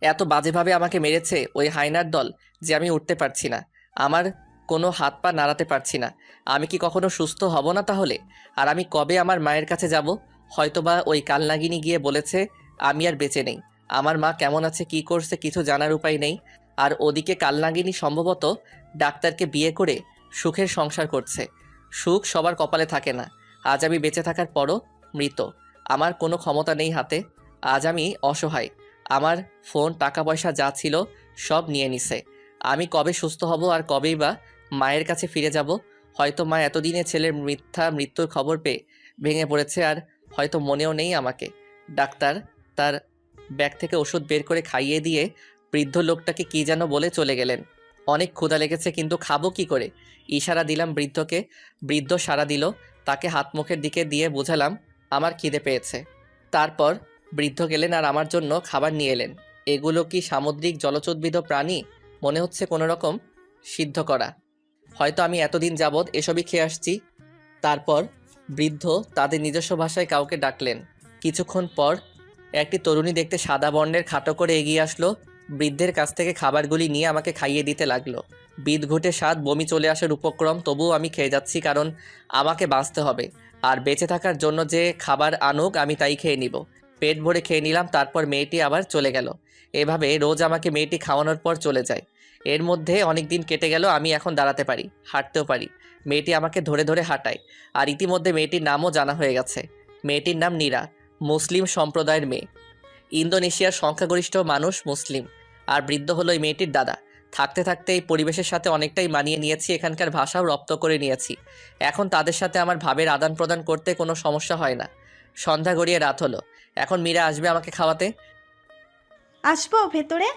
এত বাজেভাবে আমাকে মেরেছে ওই হায়নার দল যে আমি উঠতে পারছি না। আমার কোনো হাত পা নাড়াতে পারছি না। আমি কি কখনো সুস্থ হব না তাহলে? আর আমি কবে আমার মায়ের কাছে যাব? হয়তোবা ওই কালনাগিনী গিয়ে বলেছে আমি আর বেঁচে নেই। আমার মা কেমন আছে, কি করছে, কিছু জানার উপায় নেই। আর ওদিকে কালনাগিনী সম্ভবত ডাক্তারকে বিয়ে করে সুখের সংসার করছে। সুখ সবার কপালে থাকে না। আজ আমি বেঁচে থাকার পরও মৃত। আমার কোনো ক্ষমতা নেই হাতে। আজ আমি অসহায়। আমার ফোন, টাকা পয়সা যা ছিল সব নিয়ে নিছে। আমি কবে সুস্থ হব, আর কবেই বা মায়ের কাছে ফিরে যাব? হয়তো মা এতদিনে ছেলের মিথ্যা মৃত্যুর খবর পেয়ে ভেঙে পড়েছে, আর হয়তো মনেও নেই আমাকে। ডাক্তার তার ব্যাগ থেকে ওষুধ বের করে খাইয়ে দিয়ে বৃদ্ধ লোকটাকে কি যেন বলে চলে গেলেন। অনেক ক্ষুধা লেগেছে, কিন্তু খাবো কি করে? ইশারা দিলাম বৃদ্ধকে, বৃদ্ধ সাড়া দিল। তাকে হাত মুখের দিকে দিয়ে বোঝালাম আমার খিদে পেয়েছে। তারপর বৃদ্ধ গেলেন আর আমার জন্য খাবার নিয়ে এলেন। এগুলো কি সামুদ্রিক জলচোদ্ভিদ প্রাণী? মনে হচ্ছে কোনো রকম সিদ্ধ করা। হয়তো আমি এতদিন যাবৎ এসবই খেয়ে আসছি। তারপর বৃদ্ধ তাদের নিজস্ব ভাষায় কাউকে ডাকলেন। কিছুক্ষণ পর একটি তরুণী দেখতে সাদা বর্ণের খাটো করে এগিয়ে আসলো। বৃদ্ধের কাছ থেকে খাবারগুলি নিয়ে আমাকে খাইয়ে দিতে লাগলো। বিদঘুটে স্বাদ, বমি চলে আসার উপক্রম, তবুও আমি খেয়ে যাচ্ছি, কারণ আমাকে বাঁচতে হবে। আর বেঁচে থাকার জন্য যে খাবার আনুক আমি তাই খেয়ে নিব। পেট ভরে খেয়ে নিলাম। তারপর মেয়েটি আবার চলে গেল। এভাবে রোজ আমাকে মেয়েটি খাওয়ানোর পর চলে যায়। এর মধ্যে অনেক দিন কেটে গেল। আমি এখন দাঁড়াতে পারি, হাঁটতেও পারি। মেয়েটি আমাকে ধরে ধরে হাঁটায়। আর ইতিমধ্যে মেয়েটির নামও জানা হয়ে গেছে। মেয়েটির নাম নীরা, মুসলিম সম্প্রদায়ের মেয়ে। ইন্দোনেশিয়ার সংখ্যাগরিষ্ঠ মানুষ মুসলিম। আর বৃদ্ধ হলো এই মেয়েটির দাদা। থাকতে থাকতে এই পরিবেশের সাথে অনেকটাই মানিয়ে নিয়েছি, এখানকার ভাষাও রপ্ত করে নিয়েছি। এখন তাদের সাথে আমার ভাবের আদান প্রদান করতে কোনো সমস্যা হয় না। সন্ধ্যা গড়িয়ে রাত হলো। এখন মীরা আসবে আমাকে খাওয়াতে। আসবো ভেতরে?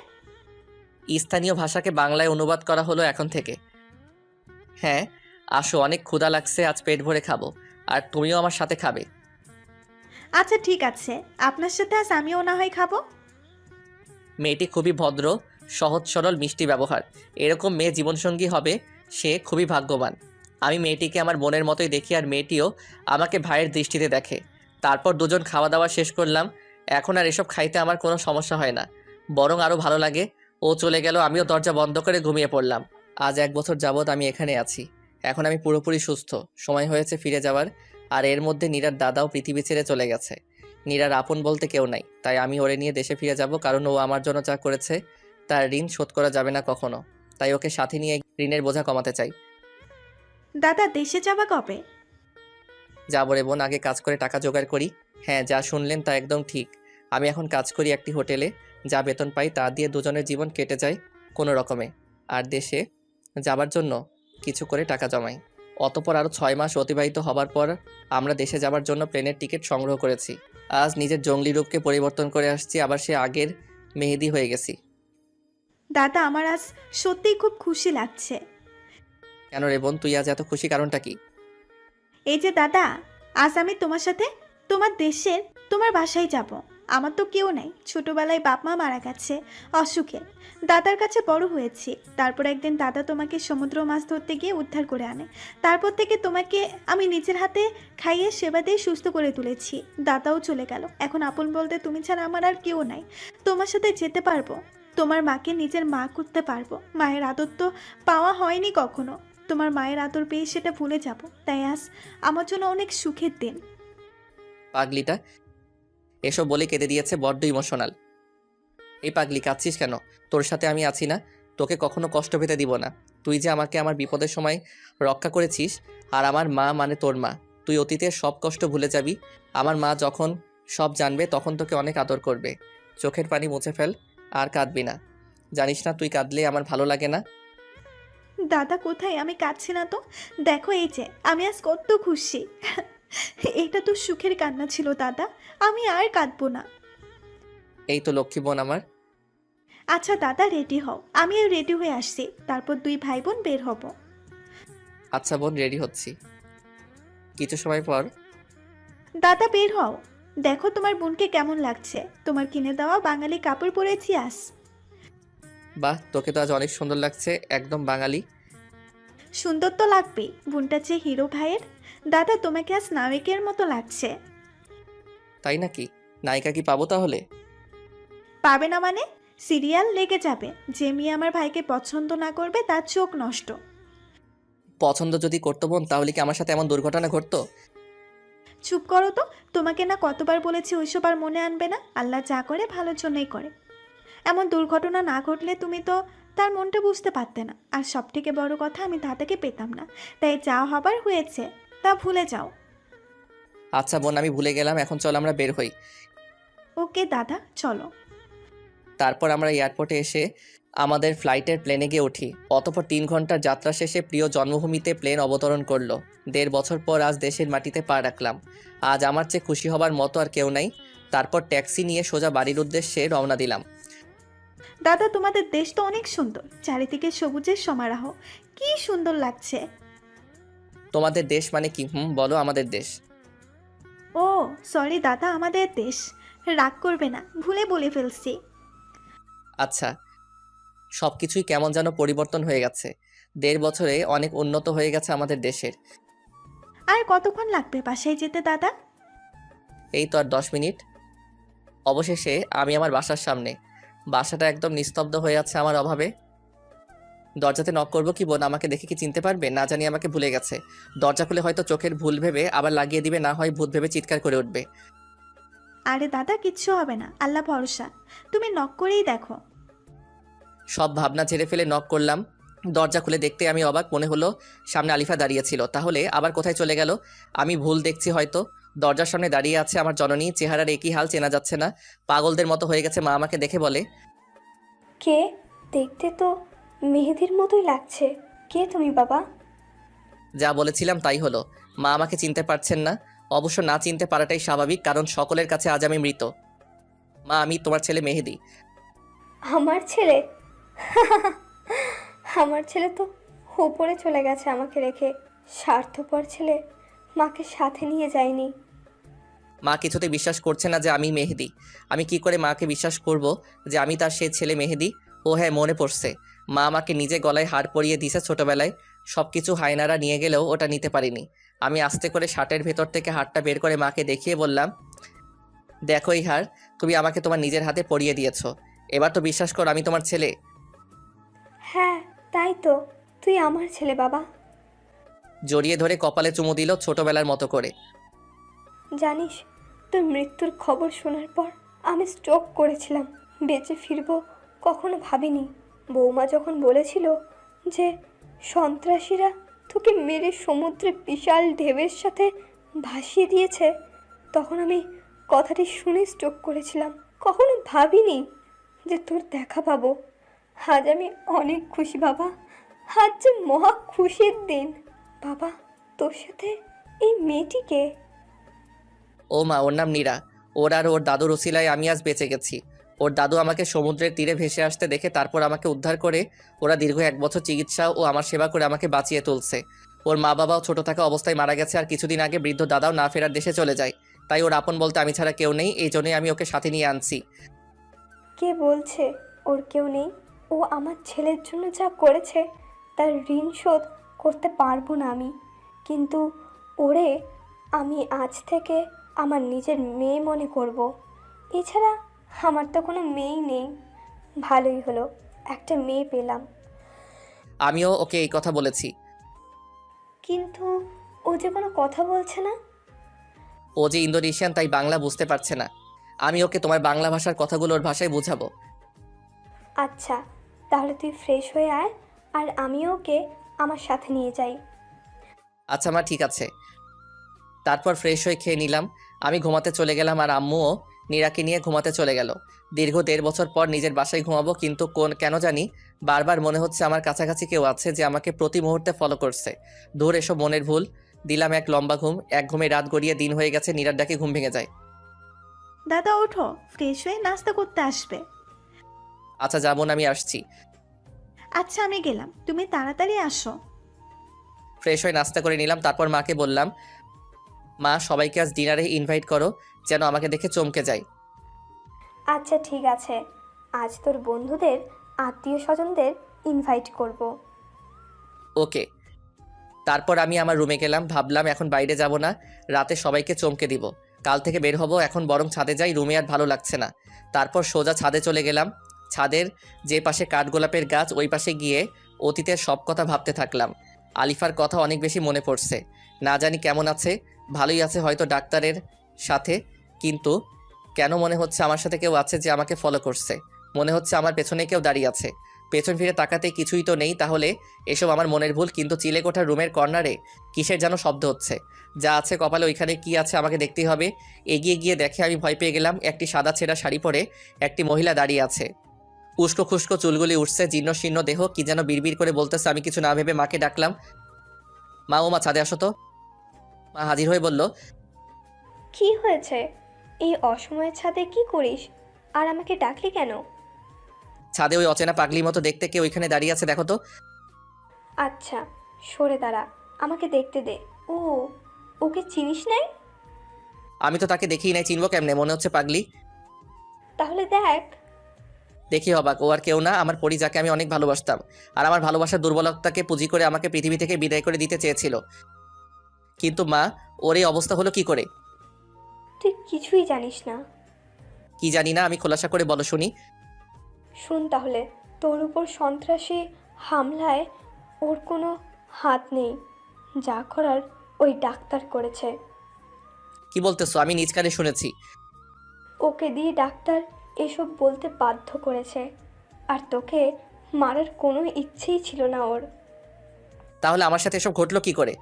স্থানীয় ভাষাকে বাংলায় অনুবাদ করা হলো এখন থেকে। হ্যাঁ আসো, অনেক ক্ষুধা লাগছে, আজ পেট ভরে খাবো। আর তুমিও আমার সাথে খাবে। আচ্ছা ঠিক আছে, আপনার সাথে আজ আমিও না হয় খাবো। মেয়েটি খুবই ভদ্র, সহজ সরল মিষ্টি ব্যবহার। এরকম মেয়ে জীবনসঙ্গী হবে সে খুবই ভাগ্যবান। আমি মেয়েটিকে আমার বোনের মতোই দেখি আর মেয়েটিও আমাকে ভাইয়ের দৃষ্টিতে দেখে। তারপর দুজন খাওয়া দাওয়া শেষ করলাম। এখন আর এসব খাইতে আমার কোনো সমস্যা হয় না, বরং আরও ভালো লাগে। ও চলে গেল, আমিও দরজা বন্ধ করে ঘুমিয়ে পড়লাম। আজ 1 বছর যাবৎ আমি এখানে আছি। এখন আমি পুরোপুরি সুস্থ, সময় হয়েছে ফিরে যাওয়ার। আর এর মধ্যে নীরার দাদাও পৃথিবী ছেড়ে চলে গেছে। নীরার আপন বলতে কেউ নাই, তাই আমি ওরে নিয়ে দেশে ফিরে যাব, কারণ ও আমার জন্য যা করেছে তার ঋণ শোধ করা যাবে না কখনো। তাই ওকে সাথে নিয়ে ঋণের বোঝা কমাতে চাই। দাদা দেশে যাবা কবে? যাবো রে বোন, আগে কাজ করে টাকা জোগাড় করি। হ্যাঁ, যা শুনলেন তা একদম ঠিক। আমি এখন কাজ করি একটি হোটেলে, যা বেতন পাই তা দিয়ে দুজনের জীবন কেটে যায় কোনো রকমে। আর দেশে যাবার জন্য কিছু করে টাকা জমাই। অতপর আরও 6 মাস অতিবাহিত হবার পর আমরা দেশে যাবার জন্য প্লেনের টিকিট সংগ্রহ করেছি। আজ নিজের জঙ্গলি রূপকে পরিবর্তন করে আসছি, আবার সে আগের মেহেদি হয়ে গেছি। দাদা আমার আজ সত্যিই খুব খুশি লাগছে। কেন রে বোন, তুই আজ এত খুশি, কারণটা কি? এই যে দাদা, আজ আমি তোমার সাথে তোমার দেশের তোমার বাসায় যাব। আমার তো কেউ নাই, ছোটবেলায় বাপ মা মারা গেছে অসুখে। দাদার কাছে বড় হয়েছি। তারপর একদিন দাদা তোমাকে সমুদ্র মাছ ধরতে গিয়ে উদ্ধার করে আনে। তারপর থেকে তোমাকে আমি নিজের হাতে খাইয়ে সেবা দিয়ে সুস্থ করে তুলেছি। দাদাও চলে গেল, এখন আপন বলতে তুমি ছাড়া আমার আর কেউ নাই। তোমার সাথে যেতে পারবো, তোমার মাকে নিজের মা করতে পারবো। মায়ের আদর তো পাওয়া হয়নি কখনো, তোমার মায়ের আদর পেয়ে সেটা ভুলে যাব। তাই আজ আমার জন্য অনেক সুখের দিন। পাগলিটা এসব বলে কেঁদে দিয়েছে, বড্ড ইমোশনাল। এই পাগলি, কাঁদছিস কেন? তোর সাথে আমি আছি না, তোকে কখনো কষ্ট পেতে দিব না। তুই যে আমাকে আমার বিপদের সময় রক্ষা করেছিস, আর আমার মা মানে তোর মা। তুই অতীতের সব কষ্ট ভুলে যাবি। আমার মা যখন সব জানবে তখন তোকে অনেক আদর করবে। চোখের পানি মুছে ফেল, আর কাঁদবি না। জানিস না তুই কাঁদলে আমার ভালো লাগে না। দাদা কোথায়? আমি কাঁদছি না তো। দেখো এই যে আমি আজ কত খুশি। এটা তো সুখের কান্না ছিল দাদা, আমি আর কাঁদবো না। এই তো লক্ষ্মী বোন আমার। আচ্ছা দাদা রেডি হও, আমিও রেডি হয়ে আসছি, তারপর 2 ভাই বোন বের হব। আচ্ছা বোন, রেডি হচ্ছি। কিছু সময় পর দাদা বের হও, দেখো তোমার বোনকে কেমন লাগছে। তোমার কিনে দেওয়া বাঙালি কাপড় পরেছি আজ। বাহ, তোকে তো আজ অনেক সুন্দর লাগছে, একদম বাঙালি। সুন্দর তো লাগবেই, বোনটা যে হিরো ভাইয়ের। দাদা তোমাকে আজ নায়কের মতো লাগছে। তাই নাকি? নায়িকা কি পাবো তাহলে? পাবে না মানে? সিরিয়াল লেগে যাবে। যে মেয়ে আমার ভাইকে পছন্দ না করবে তার চোখ নষ্ট। পছন্দ যদি করতো বোন, তাহলে কি আমার সাথে এমন দুর্ঘটনা ঘটতো? চুপ করো তো, তোমাকে না কতবার বলেছি ওইসব আর মনে আনবে না। আল্লাহ যা করে ভালোর জন্যই করে। এমন দুর্ঘটনা না ঘটলে তুমি তো তার মনটা বুঝতে পারতে না। আর সব থেকে বড় কথা, আমি দাদাকে পেতাম না। তাই যা হবার হয়েছে তা ভুলে যাও। আচ্ছা বোন, আমি ভুলে গেলাম, এখন চল আমরা বের হই। ওকে দাদা চলো। তারপর আমরা এয়ারপোর্টে এসে আমাদের ফ্লাইটের প্লেনে গিয়ে উঠি। অতঃপর 3 ঘন্টার যাত্রা শেষে প্রিয় জন্মভূমিতে প্লেন অবতরণ করলো। 1.5 বছর পর আজ দেশের মাটিতে পা রাখলাম। আজ আমার চেয়ে খুশি হবার মতো আর কেউ নাই। তারপর ট্যাক্সি নিয়ে সোজা বাড়ির উদ্দেশ্যে রওনা দিলাম। দাদা তোমাদের দেশ তো অনেক সুন্দর, চারিদিকে সবুজের সমারোহ, কি সুন্দর লাগছে। তোমাদের দেশ মানে কি? বলো, আমাদের দেশ। ও সরি দাদা, আমাদের দেশ। রাগ করবে না, ভুলে বলে ফেলছি। আচ্ছা, সব কিছুই কেমন যেন পরিবর্তন হয়ে গেছে। 1.5 বছরে অনেক উন্নত হয়ে গেছে আমাদের দেশের। আর কতক্ষণ লাগবে বাসায় যেতে দাদা? এই তো আর 10 মিনিট। অবশেষে আমি আমার বাসার সামনে। বাসাটা একদম নিস্তব্ধ হয়ে আছে আমার অভাবে। দরজাতে নক করবো কি বোন? আমাকে দেখে কি চিনতে পারবে? না জানি আমাকে ভুলে গেছে। দরজা খুলে হয়তো চোখের ভুল ভেবে আবার লাগিয়ে দিবে, না হয় ভূত ভেবে চিৎকার করে উঠবে। আরে দাদা কিচ্ছু হবে না, আল্লাহ ভরসা। তুমি নক করেই দেখো। সব ভাবনা ঝেড়ে ফেলে নক করলাম। দরজা খুলে দেখতে আমি অবাক, মনে হলো সামনে আলিফা দাঁড়িয়ে ছিল। তাহলে আবার কোথায় চলে গেল? আমি ভুল দেখছি হয়তো। দরজার সামনে দাঁড়িয়ে আছে আমার জননী, চেহারার একই হাল, চেনা যাচ্ছে না। পাগলদের মতো হয়ে গেছে। মা আমাকে দেখে বলে, কে? দেখতে তো মেহেদির মতোই লাগছে। কে তুমি বাবা? যা বলেছিলাম তাই হলো। মা আমাকে চিনতে পারছেন না। অবশ্য না চিনতে পারাটাই স্বাভাবিক, কারণ সকলের কাছে আজ আমি মৃত। মা, আমি তোমার ছেলে মেহেদি। আমার ছেলে? আমার ছেলে তো উপরে চলে গেছে আমাকে রেখে। স্বার্থপর ছেলে, মাকে সাথে নিয়ে যায়নি। মা কিছুতে বিশ্বাস করছে না যে আমি মেহেদি। আমি কি করে মাকে বিশ্বাস করব যে আমি তার সে ছেলে মেহেদি? ও হ্যাঁ, মনে পড়ছে। মা আমাকে নিজে গলায় হার পরিয়ে দিয়েছে ছোটবেলায়। সব কিছু হায়নারা নিয়ে গেলেও ওটা নিতে পারিনি। আমি আস্তে করে শার্টের ভেতর থেকে হারটা বের করে মাকে দেখিয়ে বললাম, দেখো এই হার, তুমি আমাকে তোমার নিজের হাতে পরিয়ে দিয়েছো। এবার তো বিশ্বাস করো আমি তোমার ছেলে। হ্যাঁ, তাই তো, তুই আমার ছেলে বাবা। জড়িয়ে ধরে কপালে চুমু দিল ছোটবেলার মতো করে। জানিস, তোর মৃত্যুর খবর শোনার পর আমি স্ট্রোক করেছিলাম। বেঁচে ফিরবো কখনো ভাবিনি। বৌমা যখন বলেছিল যে সন্ত্রাসীরা তোকে মেরে সমুদ্রে বিশাল ঢেউয়ের সাথে ভাসিয়ে দিয়েছে, তখন আমি কথাটি শুনে স্ট্রোক করেছিলাম। কখনো ভাবিনি যে তোর দেখা পাবো। আজ আমি অনেক খুশি বাবা। আজ যে মহা খুশির দিন। বাবা, তোর সাথে এই মেয়েটিকে? ও মা, ওর নাম নীরা। ওর আর ওর দাদুর ওসিলায় আমি আজ বেঁচে গেছি। ওর দাদু আমাকে সমুদ্রের তীরে ভেসে আসতে দেখে তারপর আমাকে উদ্ধার করে ওরা দীর্ঘ 1 বছর চিকিৎসা ও আমার সেবা করে আমাকে বাঁচিয়ে তুলছে। ওর মা বাবাও ছোট থাকা অবস্থায় মারা গেছে, আর কিছুদিন আগে বৃদ্ধ দাদাও না ফেরার দেশে চলে যায়। তাই ওর আপন বলতে আমি ছাড়া কেউ নেই, এই জন্যই আমি ওকে সাথে নিয়ে আনছি। কে বলছে ওর কেউ নেই? ও আমার ছেলের জন্য যা করেছে তার ঋণ শোধ করতে পারবো না আমি। কিন্তু ওরে আমি আজ থেকে আমার নিজের মেয়ে মনে করব। এছাড়া আমার তো কোনো মেয়েই নেই। ভালোই হলো, একটা মেয়ে পেলাম। আমিও ওকে এই কথা বলেছি। কিন্তু ও যে কোনো কথা বলছে না। ও যে ইন্দোনেশিয়ান, তাই বাংলা বুঝতে পারছে না। আমি ওকে তোমার বাংলা ভাষার কথাগুলো ওর ভাষায় বুঝাবো। আচ্ছা, তাহলে তুই ফ্রেশ হয়ে আয়, আর আমিও ওকে আমার সাথে নিয়ে যাই। আচ্ছা মা, ঠিক আছে। তারপর ফ্রেশ হয়ে খেয়ে নিলাম। আমি ঘুমাতে চলে গেলাম, আর আম্মুও নীরাকে নিয়ে ঘুমাতে চলে গেল। দীর্ঘ 1.5 বছর পর নিজের বাসায় ঘুমাবো, কিন্তু কেন জানি বারবার মনে হচ্ছে আমার কাছাকাছি কেউ আছে যে আমাকে প্রতি মুহূর্তে ফলো করছে। দূর এসব মনের ভুল। দিলাম এক লম্বা ঘুম। এক ঘুমে রাত গড়িয়ে দিন হয়ে গেছে। নীরার ডাকে ঘুম ভেঙে যায়। দাদা ওঠো, ফ্রেশ হয়ে নাস্তা করতে আসবে। আচ্ছা যাবো না, আমি আসছি। আচ্ছা আমি গেলাম, তুমি তাড়াতাড়ি আসো। ফ্রেশ হয়ে নাস্তা করে নিলাম। তারপর মাকে বললাম, মা সবাইকে আজ ডিনারে ইনভাইট করো, যেন আমাকে দেখে চমকে যায়। আচ্ছা ঠিক আছে, আজ তোর বন্ধুদের, আত্মীয় স্বজনদের ইনভাইট করব। ওকে। তারপর আমি আমার রুমে গেলাম। ভাবলাম এখন বাইরে যাব না, রাতে সবাইকে চমকে দিব। কাল থেকে বের হব, এখন বরং ছাদে যাই, রুমে আর ভালো লাগছে না। তারপর সোজা ছাদে চলে গেলাম। ছাদের যে পাশে কাঠগোলাপের গাছ, ওই পাশে গিয়ে অতীতের সব কথা ভাবতে থাকলাম। আলিফার কথা অনেক বেশি মনে পড়ছে। না জানি কেমন আছে, ভালোই আছে হয়তো ডাক্তারের সাথে, কিন্তু কেন মনে হচ্ছে আমার সাথে কেউ আছে যে আমাকে ফলো করছে। মনে হচ্ছে আমার পেছনে কেউ দাঁড়িয়ে আছে। পেছন ফিরে তাকাতে কিছুই তো নেই, তাহলে এসব আমার মনের ভুল। কিন্তু চিলেকোঠার রুমের কর্নারে কিসের যেন শব্দ হচ্ছে। যা আছে কপালে, ওইখানে কি আছে আমাকে দেখতেই হবে। এগিয়ে গিয়ে দেখে আমি ভয় পেয়ে গেলাম। একটি সাদা ছেঁড়া শাড়ি পরে একটি মহিলা দাঁড়িয়ে আছে। উস্কো খুস্কো চুলগুলি উঠছে, জীর্ণ শীর্ণ দেহ, কি যেন বিড়বিড় করে বলতেছে। আমি কিছু না ভেবে মাকে ডাকলাম, মা ও মা ছাদে আসো তো। মা হাজির হয়ে বলল, কি হয়েছে? এই অসময়ের ছাদে কি করিস? আর আমাকে ডাকলি কেন? ছাদে ওই অচেনা পাগলির মতো দেখতে কে ওইখানে দাঁড়িয়ে আছে দেখো তো। আচ্ছা সরে দাঁড়া, আমাকে দেখতে দে। ও, ওকে চিনিস নাই? আমি তো তাকে দেখিই নাই, চিনবো কেমনে? মনে হচ্ছে পাগলি। তাহলে দেখ। দেখি অবাক, ও আর কেউ না, আমার পরি, যাকে আমি অনেক ভালোবাসতাম। আর আমার ভালোবাসার দুর্বলতাকে পুঁজি করে আমাকে পৃথিবী থেকে বিদায় করে দিতে চেয়েছিল। কিন্তু মা, ওর এই অবস্থা হলো কি করে? তুই কিছুই জানিস না। কি জানি না, আমি খোলাসা করে বলো শুনি। শুন তাহলে, তোর উপর সন্ত্রাসী হামলায় ওর কোনো হাত নেই। যা করার ওই ডাক্তার করেছে। কি বলতেছো? আমি নিজ কানে শুনেছি। ওকে দিয়ে ডাক্তার এসব বলতে বাধ্য করেছে। আর তোকে মারার কোনো ইচ্ছেই ছিল না ওর। তাহলে আমার সাথে এসব ঘটলো কি করে?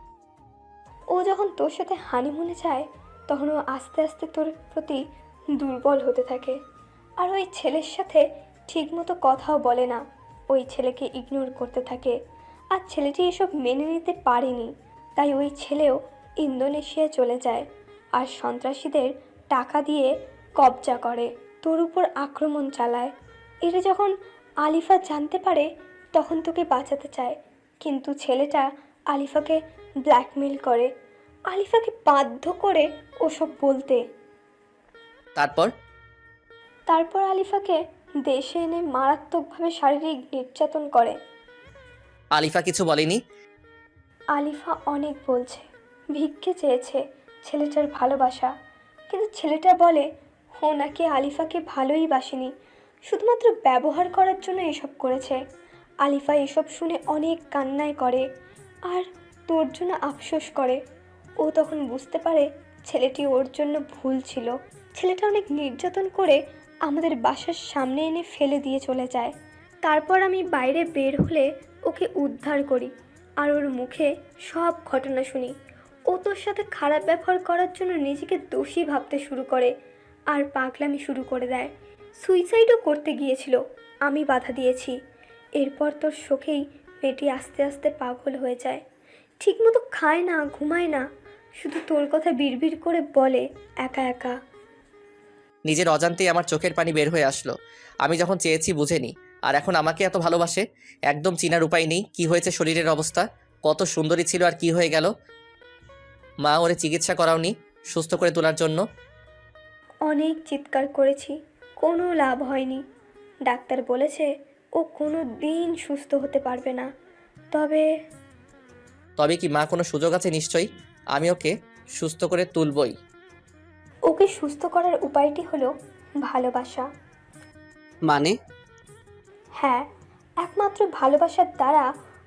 ও যখন তোর সাথে হানিমুনে যায়, তখন ও আস্তে আস্তে তোর প্রতি দুর্বল হতে থাকে। আর ওই ছেলের সাথে ঠিকমতো কথাও বলে না, ওই ছেলেকে ইগনোর করতে থাকে। আর ছেলেটি এসব মেনে নিতে পারেনি, তাই ওই ছেলেও ইন্দোনেশিয়া চলে যায় আর সন্ত্রাসীদের টাকা দিয়ে কবজা করে, তোর উপর আক্রমণ চালায়। এটা যখন আলিফা জানতে পারে, তখন তোকে বাঁচাতে চায়, কিন্তু ছেলেটা আলিফাকে ব্ল্যাকমেল করে, আলিফাকে বাধ্য করে ওসব বলতে। তারপর তারপর আলিফাকে দেশে এনে মারাত্মকভাবে শারীরিক নির্যাতন করে। আলিফা কিছু বলেনি? আলিফা অনেক বলছে, ভিক্ষে চেয়েছে, ছেলেটার ভালোবাসা, কিন্তু ছেলেটা বলে ও নাকি আলিফাকে ভালোই বাসেনি, শুধুমাত্র ব্যবহার করার জন্য এসব করেছে। আলিফা এসব শুনে অনেক কান্নায় করে আর তোর জন্য আফসোস করে। ও তখন বুঝতে পারে ছেলেটি ওর জন্য ভুল ছিল। ছেলেটা অনেক নির্যাতন করে আমাদের বাসার সামনে এনে ফেলে দিয়ে চলে যায়। তারপর আমি বাইরে বের হলে ওকে উদ্ধার করি আর ওর মুখে সব ঘটনা শুনি। ও তোর সাথে খারাপ ব্যবহার করার জন্য নিজেকে দোষী ভাবতে শুরু করে আর পাগলামি শুরু করে দেয়। সুইসাইডও করতে গিয়েছিল, আমি বাধা দিয়েছি। এরপর তোর শোকেই মেয়েটি আস্তে আস্তে পাগল হয়ে যায়। ঠিকমতো খায় না, ঘুমায় না, শুধু তোর কথা বিড়বিড় করে বলে একা একা। নিজের অজান্তেই আমার চোখের পানি বের হয়ে আসলো। আমি যখন চেয়েছি বুঝেনি, আর এখন আমাকে এত ভালোবাসে। একদম চিনার উপায় নেই কি হয়েছে শরীরের অবস্থা, কত সুন্দরী ছিল আর কি হয়ে গেল। মা, ওরে চিকিৎসা করাওনি সুস্থ করে তোলার জন্য? অনেক চিৎকার করেছি, কোনো লাভ হয়নি। ডাক্তার বলেছে ও কোনো দিন সুস্থ হতে পারবে না। তবে কি মা, কোনো সুযোগ আছে নিশ্চয়ই? আমি ওকে সুস্থ করে তুলবই। ওকে সুস্থ করার উপায়টি হলো ভালোবাসা। মানে? হ্যাঁ, একমাত্র ভালোবাসার দ্বারা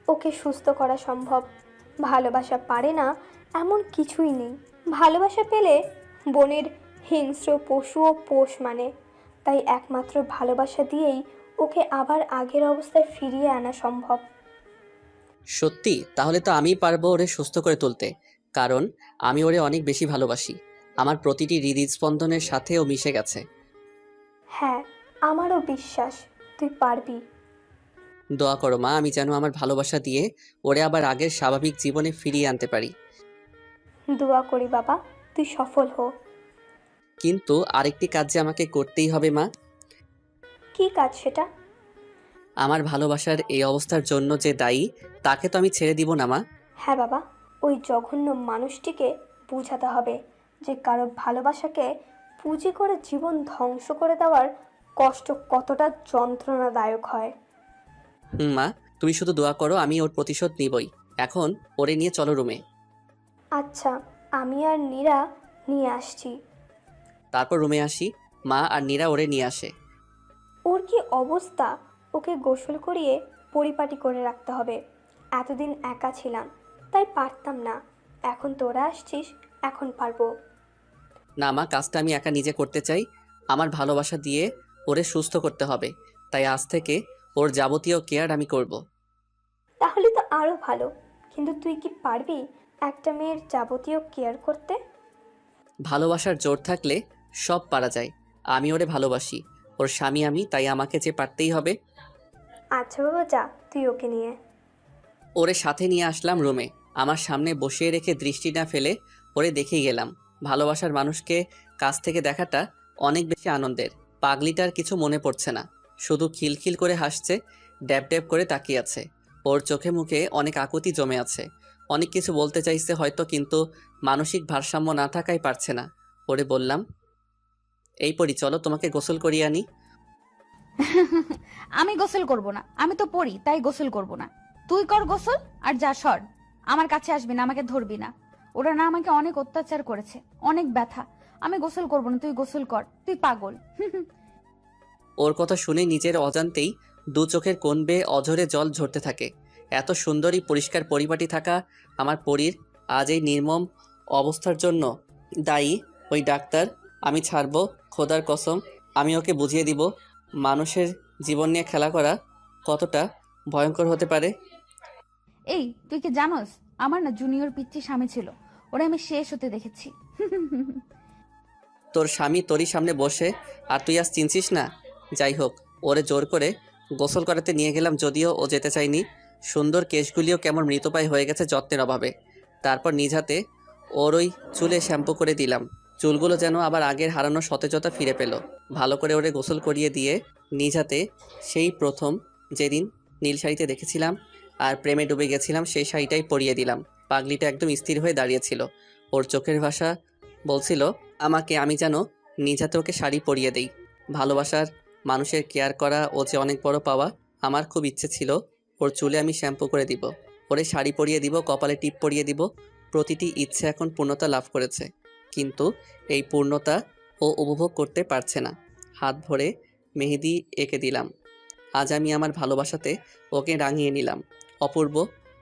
ওকে সুস্থ করা সম্ভব। ভালোবাসা পারে না এমন কিছুই নেই। ভালোবাসা পেলে বনের হিংস্র পশুও পোষ মানে। তাই একমাত্র ভালোবাসা দিয়েই ওকে আবার আগের অবস্থায় ফিরিয়ে আনা সম্ভব। সত্যি? তাহলে তো আমিই পারবো ওরে সুস্থ করে তুলতে, কারণ আমি ওরে অনেক বেশি ভালোবাসি। আমার প্রতিটি হৃদস্পন্দনের সাথে ও মিশে গেছে। হ্যাঁ, আমারও বিশ্বাস তুই পারবি। দোয়া করো মা, আমি যেন আমার ভালোবাসা দিয়ে ওরে আবার আগের স্বাভাবিক জীবনে ফিরিয়ে আনতে পারি। দোয়া করি বাবা, তুই সফল হো। কিন্তু আরেকটি কাজ যে আমাকে করতেই হবে মা। কি কাজ সেটা? আমার ভালোবাসার এই অবস্থার জন্য যে দায়ী, তাকে তো আমি ছেড়ে দিব না মা। হ্যাঁ বাবা, ওই জঘন্য মানুষটিকে বোঝাতে হবে যে কারো ভালোবাসাকে পুঁজি করে জীবন ধ্বংস করে দেওয়ার কষ্ট কতটা যন্ত্রণাদায়ক হয়। মা, তুমি শুধু দোয়া করো, আমি ওর প্রতিশোধ নিবই। এখন ওরে নিয়ে চলো রুমে। আচ্ছা, আমি আর নীরা নিয়ে আসছি। তারপর রুমে আসি, মা আর নীরা ওরে নিয়ে আসে। ওর কি অবস্থা! ওকে গোসল করিয়ে পরিপাটি করে রাখতে হবে। এতদিন একা ছিলাম তাই পারতাম না, এখন তোরা আসছিস, এখন পারবো। না মা, কাজটা আমি একা নিজে করতে চাই। আমার ভালোবাসা দিয়ে ওরে সুস্থ করতে হবে, তাই আজ থেকে ওর যাবতীয় কেয়ার আমি করব। তাহলে তো আরও ভালো, কিন্তু তুই কি পারবি একটা মেয়ের যাবতীয় কেয়ার করতে? ভালোবাসার জোর থাকলে সব পারা যায়। আমি ওরে ভালোবাসি, ওর স্বামী আমি, তাই আমাকে যে পারতেই হবে। আচ্ছা বাবা, যা তুই ওকে নিয়ে। ওরে সাথে নিয়ে আসলাম রুমে, আমার সামনে বসিয়ে রেখে দৃষ্টি না ফেলে ওরে দেখেই গেলাম। ভালোবাসার মানুষকে কাছ থেকে দেখাটা অনেক বেশি আনন্দের। পাগলিটার কিছু মনে পড়ছে না, শুধু খিলখিল করে হাসছে, ড্যাব ড্যাব করে তাকিয়ে আছে। ওর চোখে মুখে অনেক আকুতি জমে আছে, অনেক কিছু বলতে চাইছে হয়তো, কিন্তু মানসিক ভারসাম্য না থাকায় পারছে না। ওরে বললাম, এই পরি চলো তোমাকে গোসল করিয়ে আনি। আমি গোসল করব না, আমি তো পড়ি তাই গোসল করব না। তুই কর গোসল আর যা সর, আমার কাছে আসবি না, আমাকে ধরবি না। ওরা না আমাকে অনেক অত্যাচার করেছে, অনেক ব্যথা। আমি গোসল করব না, তুই গোসল কর, তুই পাগল। ওর কথা শুনে নিজের অজান্তেই দু চোখের কোণ বেয়ে অঝরে জল ঝরতে থাকে। এত সুন্দরী পরিষ্কার পরিপাটি থাকা আমার পরীর আজ এই নির্মম অবস্থার জন্য দায়ী ওই ডাক্তার। আমি ছাড়বো, খোদার কসম। আমি ওকে বুঝিয়ে দিব মানুষের জীবন নিয়ে খেলা করা কতটা ভয়ঙ্কর হতে পারে। এই তুই কি জানোস, আমার না জুনিয়র পিচ্চি স্বামী ছিল, ওরা আমি শেষ হতে দেখেছি। তোর স্বামী তোরই সামনে বসে আর তুই আজ চিনছিস না? যাই হোক, ওরে জোর করে গোসল করাতে নিয়ে গেলাম, যদিও ও যেতে চায়নি। সুন্দর কেশগুলিও কেমন মৃতপ্রায় হয়ে গেছে যত্নের অভাবে। তারপর নিজ হাতে ওর ওই চুলে শ্যাম্পু করে দিলাম, চুলগুলো যেন আবার আগের হারানো সতেজতা ফিরে পেল। ভালো করে ওরে গোসল করিয়ে দিয়ে নিজ হাতে সেই প্রথম যেদিন নীল শাড়িতে দেখেছিলাম আর প্রেমে ডুবে গেছিলাম সেই শাড়িটাই পরিয়ে দিলাম। পাগলিটা একদম স্থির হয়ে দাঁড়িয়েছিল, ওর চোখের ভাষা বলছিল আমাকে আমি যেন নিজ হাতে ওকে শাড়ি পরিয়ে দেই। ভালোবাসার মানুষের কেয়ার করা ও যে অনেক বড় পাওয়া। আমার খুব ইচ্ছে ছিল ওর চুলে আমি শ্যাম্পু করে দিব, ওরে শাড়ি পরিয়ে দিব, কপালে টিপ পরিয়ে দিব। প্রতিটি ইচ্ছে এখন পূর্ণতা লাভ করেছে, কিন্তু এই পূর্ণতা ও উপভোগ করতে পারছে না। হাত ভরে মেহেদি এঁকে দিলাম। আজ আমি আমার ভালোবাসাতে ওকে রাঙিয়ে নিলাম। অপূর্ব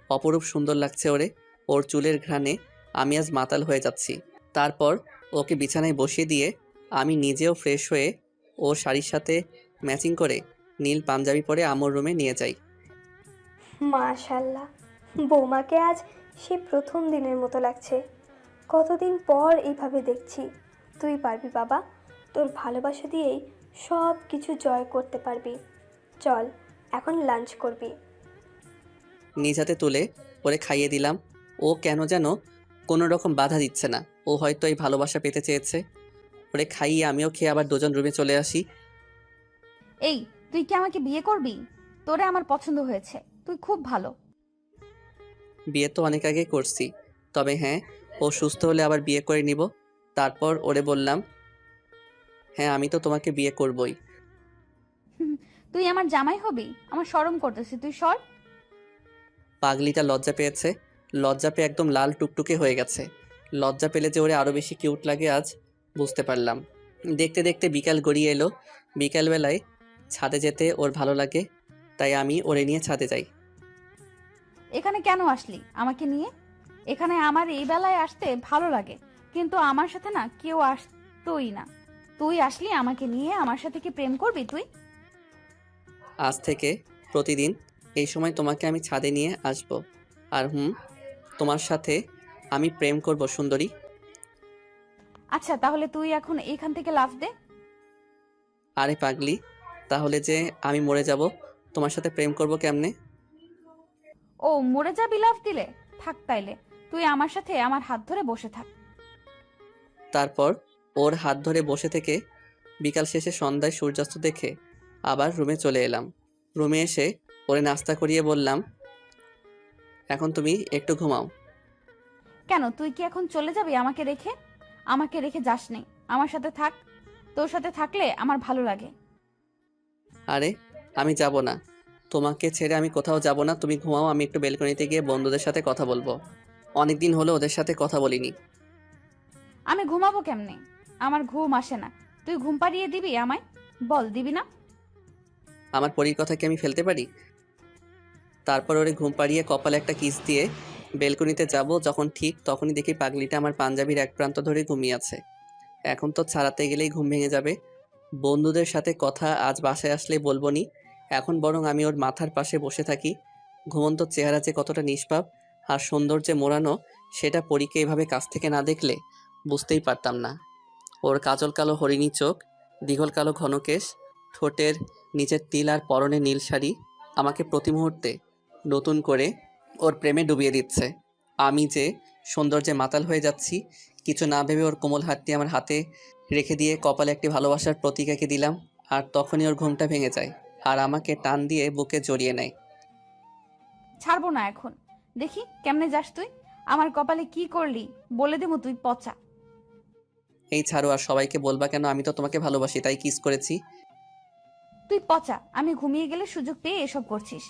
অপরূপ সুন্দর লাগছে ওরে। ওর চুলের ঘ্রাণে আমি আজ মাতাল হয়ে যাচ্ছি। তারপর ওকে বিছানায় বসিয়ে দিয়ে আমি নিজেও ফ্রেশ হয়ে ওর শাড়ির সাথে ম্যাচিং করে নীল পাঞ্জাবি পরে আমার রুমে নিয়ে যাই। মাশাল্লাহ, বৌমাকে আজ সে প্রথম দিনের মতো লাগছে। কতদিন পর এইভাবে দেখছি। তুই পারবি বাবা, তোর ভালোবাসা দিয়েই সব কিছু জয় করতে পারবি। চল এখন লাঞ্চ করবি। নিজ হাতে তুলে ওরে খাইয়ে দিলাম। ও কেন যেন কোনো রকম বাধা দিচ্ছে না। ও হয়তো এই ভালোবাসা পেতে চেয়েছে। ওরে খাইয়ে আমিও খেয়ে আবার দুজন রুমে চলে আসি। এই, তুই কি আমাকে বিয়ে করবি? তোরে আমার পছন্দ হয়েছে, তুই খুব ভালো। বিয়ে তো অনেক আগে করছি, তবে হ্যাঁ, ও সুস্থ হলে আবার বিয়ে করে নিব। তারপর ওরে বললাম, হ্যাঁ আমি তো তোমাকে বিয়ে করবই। তুই আমার জামাই হবি? আমার শরম করতেছে, তুই সর। পাগলিটা লজ্জা পেয়েছে। লজ্জা পেয়ে একদম লাল টুকটুকে হয়ে গেছে। লজ্জা পেলে যে ওরে আরও বেশি কিউট লাগে আজ বুঝতে পারলাম। দেখতে দেখতে বিকাল গড়িয়ে এলো। বিকালবেলায় ছাদে যেতে ওর ভালো লাগে, তাই আমি ওরে নিয়ে ছাদে যাই। এখানে কেন আসলি আমাকে নিয়ে? এখানে আমার এই বেলায় আসতে ভালো লাগে, কিন্তু আমার সাথে না কেউ আসতোই না। তুই আসলি আমাকে নিয়ে, আমার সাথে কি প্রেম করবি তুই? আজ থেকে প্রতিদিন এই সময় তোমাকে আমি ছাদে নিয়ে আসব। আর তোমার সাথে আমি প্রেম করব সুন্দরী। আচ্ছা, তাহলে তুই এখন এইখান থেকে লাফ দে। আরে পাগলি, তাহলে যে আমি মরে যাব, তোমার সাথে প্রেম করব কেমনে? ও, মরে যাবি লাফ দিলে? থাক তাইলে, তুই আমার সাথে আমার হাত ধরে বসে থাক। তারপর ওর হাত ধরে বসে থেকে বিকাল শেষে সন্ধ্যায় সূর্যাস্ত দেখে আবার রুমে চলে এলাম। রুমে এসে ওরে নাস্তা করিয়ে বললাম, এখন তুমি একটু ঘুমাও। কেন, তুই কি এখন চলে যাবি আমাকে রেখে? আমাকে রেখে যাস নি, আমার সাথে থাক। তোর সাথে থাকলে আমার ভালো লাগে। আরে আমি যাব না, তোমাকে ছেড়ে আমি কোথাও যাব না। তুমি ঘুমাও, আমি একটু বেলকনিতে গিয়ে বন্ধুদের সাথে কথা বলবো। অনেকদিন হলো ওদের সাথে কথা বলিনি। আমি ঘুমাবো কেমনে? আমার ঘুম আসে না। তুই ঘুম পাড়িয়ে দিবি আমায়? বল, দিবি না? আমার পরীর কথা কি আমি ফেলতে পারি? তারপর ওরে ঘুম পাড়িয়ে কপালে একটা কিস দিয়ে বেলকনিতে যাব। যখন ঠিক তখনই দেখি পাগলিটা আমার পাঞ্জাবির এক প্রান্ত ধরে ঘুমিয়ে আছে। এখন তো ছাড়াতে গেলেই ঘুম ভেঙে যাবে। বন্ধুদের সাথে কথা আজ বাসায় আসলে বলবো নি, এখন বরং আমি ওর মাথার পাশে বসে থাকি। ঘুমন্ত চেহারা যে কতটা নিষ্পাপ আর সৌন্দর্যে মোড়ানো, সেটা পরীকে এভাবে কাছ থেকে না দেখলে বুঝতেই পারতাম না। ওর কাজল কালো হরিণী চোখ, দীঘল কালো ঘন কেশ, ঠোঁটের নিচের তিল আর পরনে নীল শাড়ি আমাকে প্রতি মুহূর্তে নতুন করে ওর প্রেমে ডুবিয়ে দিচ্ছে। আমি যে সৌন্দর্যে মাতাল হয়ে যাচ্ছি, কিছু না ভেবে ওর কোমল হাতটি আমার হাতে রেখে দিয়ে কপালে একটি ভালোবাসার প্রতীক এঁকে দিলাম। আর তখনই ওর ঘুমটা ভেঙে যায় আর আমাকে টান দিয়ে বুকে জড়িয়ে নেয়। ছাড়বো না এখন। দেখি কেমনে যাস তুই। আমার কপালে কি করলি বলে দেবো, তুই পচা। এই ছাড়ো, আর সবাইকে বলবা কেন আমি তো তোমাকে ভালোবাসি তাই কিস করেছি। তুই পচা। আমি ঘুমিয়ে গেলে সুযোগ পেয়ে এসব করছিস।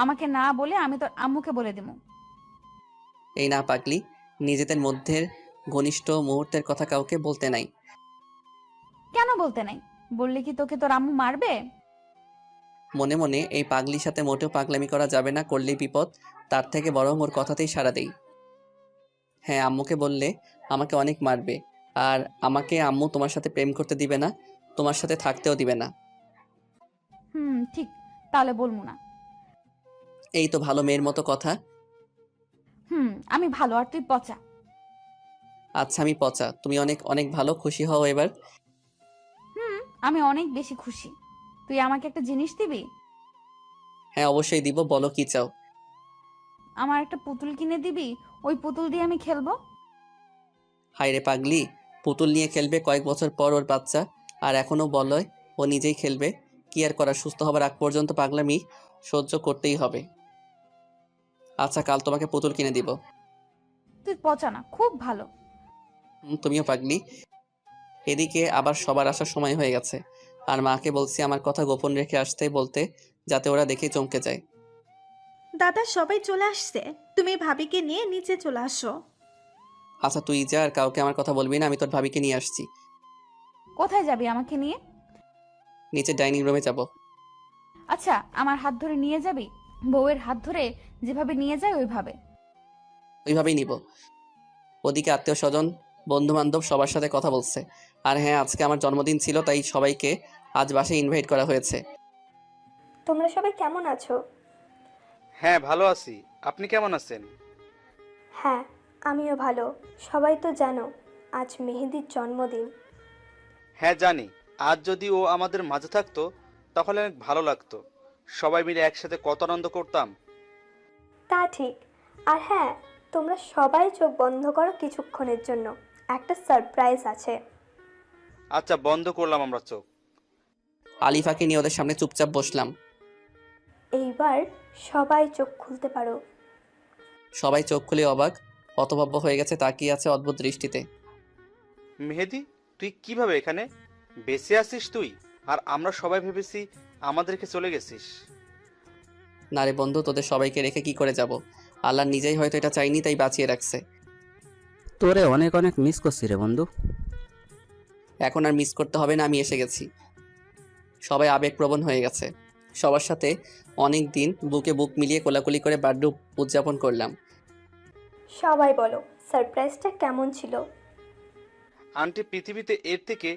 আমাকে না বলে আমি তোর আম্মুকে বলে দেবো। এই না পাগলি, নিজেদের মধ্যে ঘনিষ্ঠ মুহূর্তের কথা কাউকে বলতে নাই। কেন বলতে নাই? বললে কি তোকে তোর আম্মু মারবে? মনে মনে এই পাগলির সাথে মোটেও পাগলামি করা যাবে না, করলেই বিপদ। তার থেকে বরং ওর কথাতেই সাড়া দেই। হ্যাঁ, আম্মুকে বললে আমাকে অনেক মারবে, আর আমাকে আম্মু তোমার সাথে প্রেম করতে দিবে না, তোমার সাথে থাকতেও দিবে না। ঠিক, তাহলে বলবো না। এই তো ভালো মেয়ের মতো কথা। আমি ভালো আর তুই পচা। আচ্ছা আমি পচা, তুমি অনেক অনেক ভালো, খুশি হও এবার। আমি অনেক বেশি খুশি। তুই আমাকে একটা জিনিস দিবি? হ্যাঁ অবশ্যই দিব, বলো কি চাও। আমার একটা পুতুল কিনে দিবি? ওই পুতুল দিয়ে আমি খেলবো। হায় রে পাগলি, পুতুল নিয়ে খেলবে কয়েক বছর পর ওর বাচ্চা, আর এখনো বলে ও নিজেই খেলবে। কি আর করা, সুস্থ হবার আগ পর্যন্ত পাগলামি সহ্য করতেই হবে। আচ্ছা কাল তোমাকে পুতুল কিনে দিব। তুই পচা না, খুব ভালো। তুমিও পাগলি। এদিকে আবার সবার আসার সময় হয়ে গেছে। আর মাকে বলছি আমার কথা গোপন রেখে আসতে বলতে, যাতে ওরা দেখে চমকে যায়। দাদা সবাই চলে আসছে, তুমি ভাবিকে নিয়ে নিচে চলে আসো। আচ্ছা তুই যা, আর কাউকে আমার কথা বলবি না, আমি তোর ভাবিকে নিয়ে আসছি। কোথায় যাবি আমাকে নিয়ে? নিচে ডাইনিং রুমে যাব। আচ্ছা, আমার হাত ধরে নিয়ে যাবি? বউয়ের হাত ধরে যেভাবে নিয়ে যায় ওইভাবে? ওইভাবেই নিব। ওদিকে আত্মীয় স্বজন, বন্ধু বান্ধব সবার সাথে কথা বলছে। আর হ্যাঁ, আজকে আমার জন্মদিন ছিল, তাই সবাইকে আজ বাসায় ইনভাইট করা হয়েছে। তোমরা সবাই কেমন আছো? হ্যাঁ ভালো আছি, আপনি কেমন আছেন? হ্যাঁ, আমিও ভালো। সবাই তো জানো আজ মেহেদির জন্মদিন। হ্যাঁ জানি, আজ যদি ও আমাদের মাঝে থাকতো তাহলে অনেক ভালো লাগতো। সবাই মিলে একসাথে কত আনন্দ করতাম। তা ঠিক। আর হ্যাঁ, তোমরা সবাই চোখ বন্ধ করো কিছুক্ষণের জন্য, একটা সারপ্রাইজ আছে। আচ্ছা বন্ধ করলাম আমরা চোখ। আলিফাকে নিয়ে ওদের সামনে চুপচাপ বসলাম। এইবার সবাই চোখ খুলতে পারো। সবাই চোখ খুলে অবাক, হতভম্ব হয়ে গেছে, তাকিয়ে আছে অদ্ভুত দৃষ্টিতে। মেহেদি, তুই কিভাবে এখানে? বেঁচে আছিস তুই? আর আমরা সবাই ভেবেছি আমাদেরকে চলে গেছিস। না রে বন্ধু, তোদের সবাইকে রেখে কি করে যাব? আল্লাহ নিজেই হয়তো এটা চাইনি, তাই বাঁচিয়ে রাখছে। তোরে অনেক অনেক মিস করছি রে বন্ধু। এখন আর মিস করতে হবে না, আমি এসে গেছি। সবাই আবেগপ্রবণ হয়ে গেছে। সবার সাথে অনেক দিন বুকে বুক মিলিয়ে কোলাকুলি করে বার্থডে উদযাপন করলাম। সবাই বলো সারপ্রাইজটা কেমন ছিল? আন্টি, পৃথিবীতে এর থেকে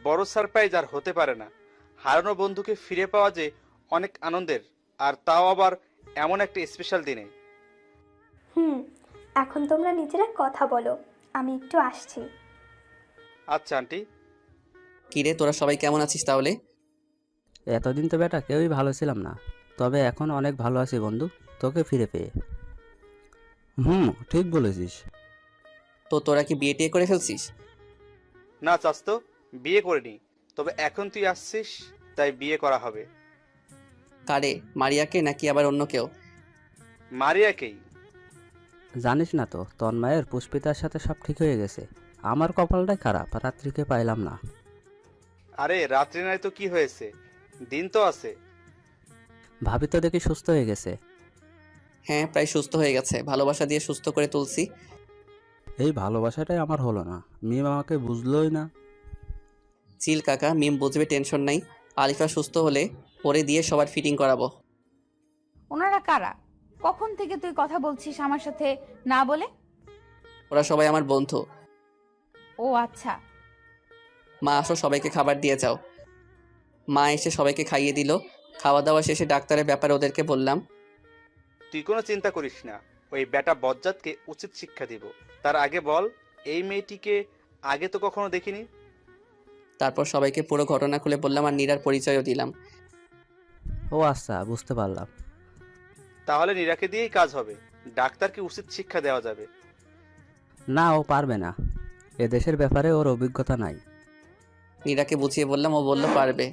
বড় সারপ্রাইজ আর হতে পারে না। হারানো বন্ধুকে ফিরে পাওয়া যে অনেক আনন্দের, আর তাও আবার এমন একটা স্পেশাল দিনে। এখন তোমরা নিজেরা কথা বলো, আমি একটু আসছি। আচ্ছা আন্টি। কিরে, তোরা সবাই কেমন আছিস তাহলে? এতদিন তো বেটা কেউই ভালো ছিলাম না, তবে এখন অনেক ভালো আছি বন্ধু, তোকে ফিরে পেয়ে। ঠিক বলেছিস। তো তোরা কি বিয়ে টিয়ে করে ফেলছিস? না চাস্তো, বিয়ে করিনি, তবে এখন তুই আসছিস তাই বিয়ে করা হবে। কারে, মারিয়াকে নাকি আবার অন্য কেউ? মারিয়াকেই। জানিস না তো, তন্ময়ের পুষ্পিতার সাথে সব ঠিক হয়ে গেছে। আমার কপালটাই খারাপ, রাত্রিকে পাইলাম না। আরে রাত্রি নাই তো কি হয়েছে, দিন তো আছে। ভাবি তো দেখি সুস্থ হয়ে গেছে। হ্যাঁ, প্রায় সুস্থ হয়ে গেছে, ভালোবাসা দিয়ে সুস্থ করে তুলছি। এই ভালোবাসাটাই আমার হলো না, মিম আমাকে বুঝলোই না। চিল কাকা, মিম বুঝবে, টেনশন নাই। আলিফা সুস্থ হলে পরে দিয়ে সবার ফিটিং করাবো। ওনারা কারা? কখন থেকে তুই কথা বলছিস আমার সাথে না বলে? ওরা সবাই আমার বন্ধু। ও আচ্ছা। মা আসো, সবাইকে খাবার দিয়ে যাও। মা এসে সবাইকে খাইয়ে দিল। খাওয়া দাওয়া শেষে ডাক্তারের ব্যাপারে ওদেরকে বললাম। তুই কোনো চিন্তা করিস না, ওই বেটা বজ্জাতকে উচিত শিক্ষা দিব। তার আগে বল, এই মেয়েটিকে আগে তো কখনো দেখিনি। তারপর সবাইকে পুরো ঘটনা খুলে বললাম, আর নীরার পরিচয়ও দিলাম। ও আচ্ছা, বুঝতে পারলাম। তাহলে নীরাকে দিয়েই কাজ হবে, ডাক্তারকে উচিত শিক্ষা দেওয়া যাবে। না, ও পারবে না, এদেশের ব্যাপারে ওর অভিজ্ঞতা নাই। নীরাকে বুঝিয়ে বললাম, ও বলল পারবে।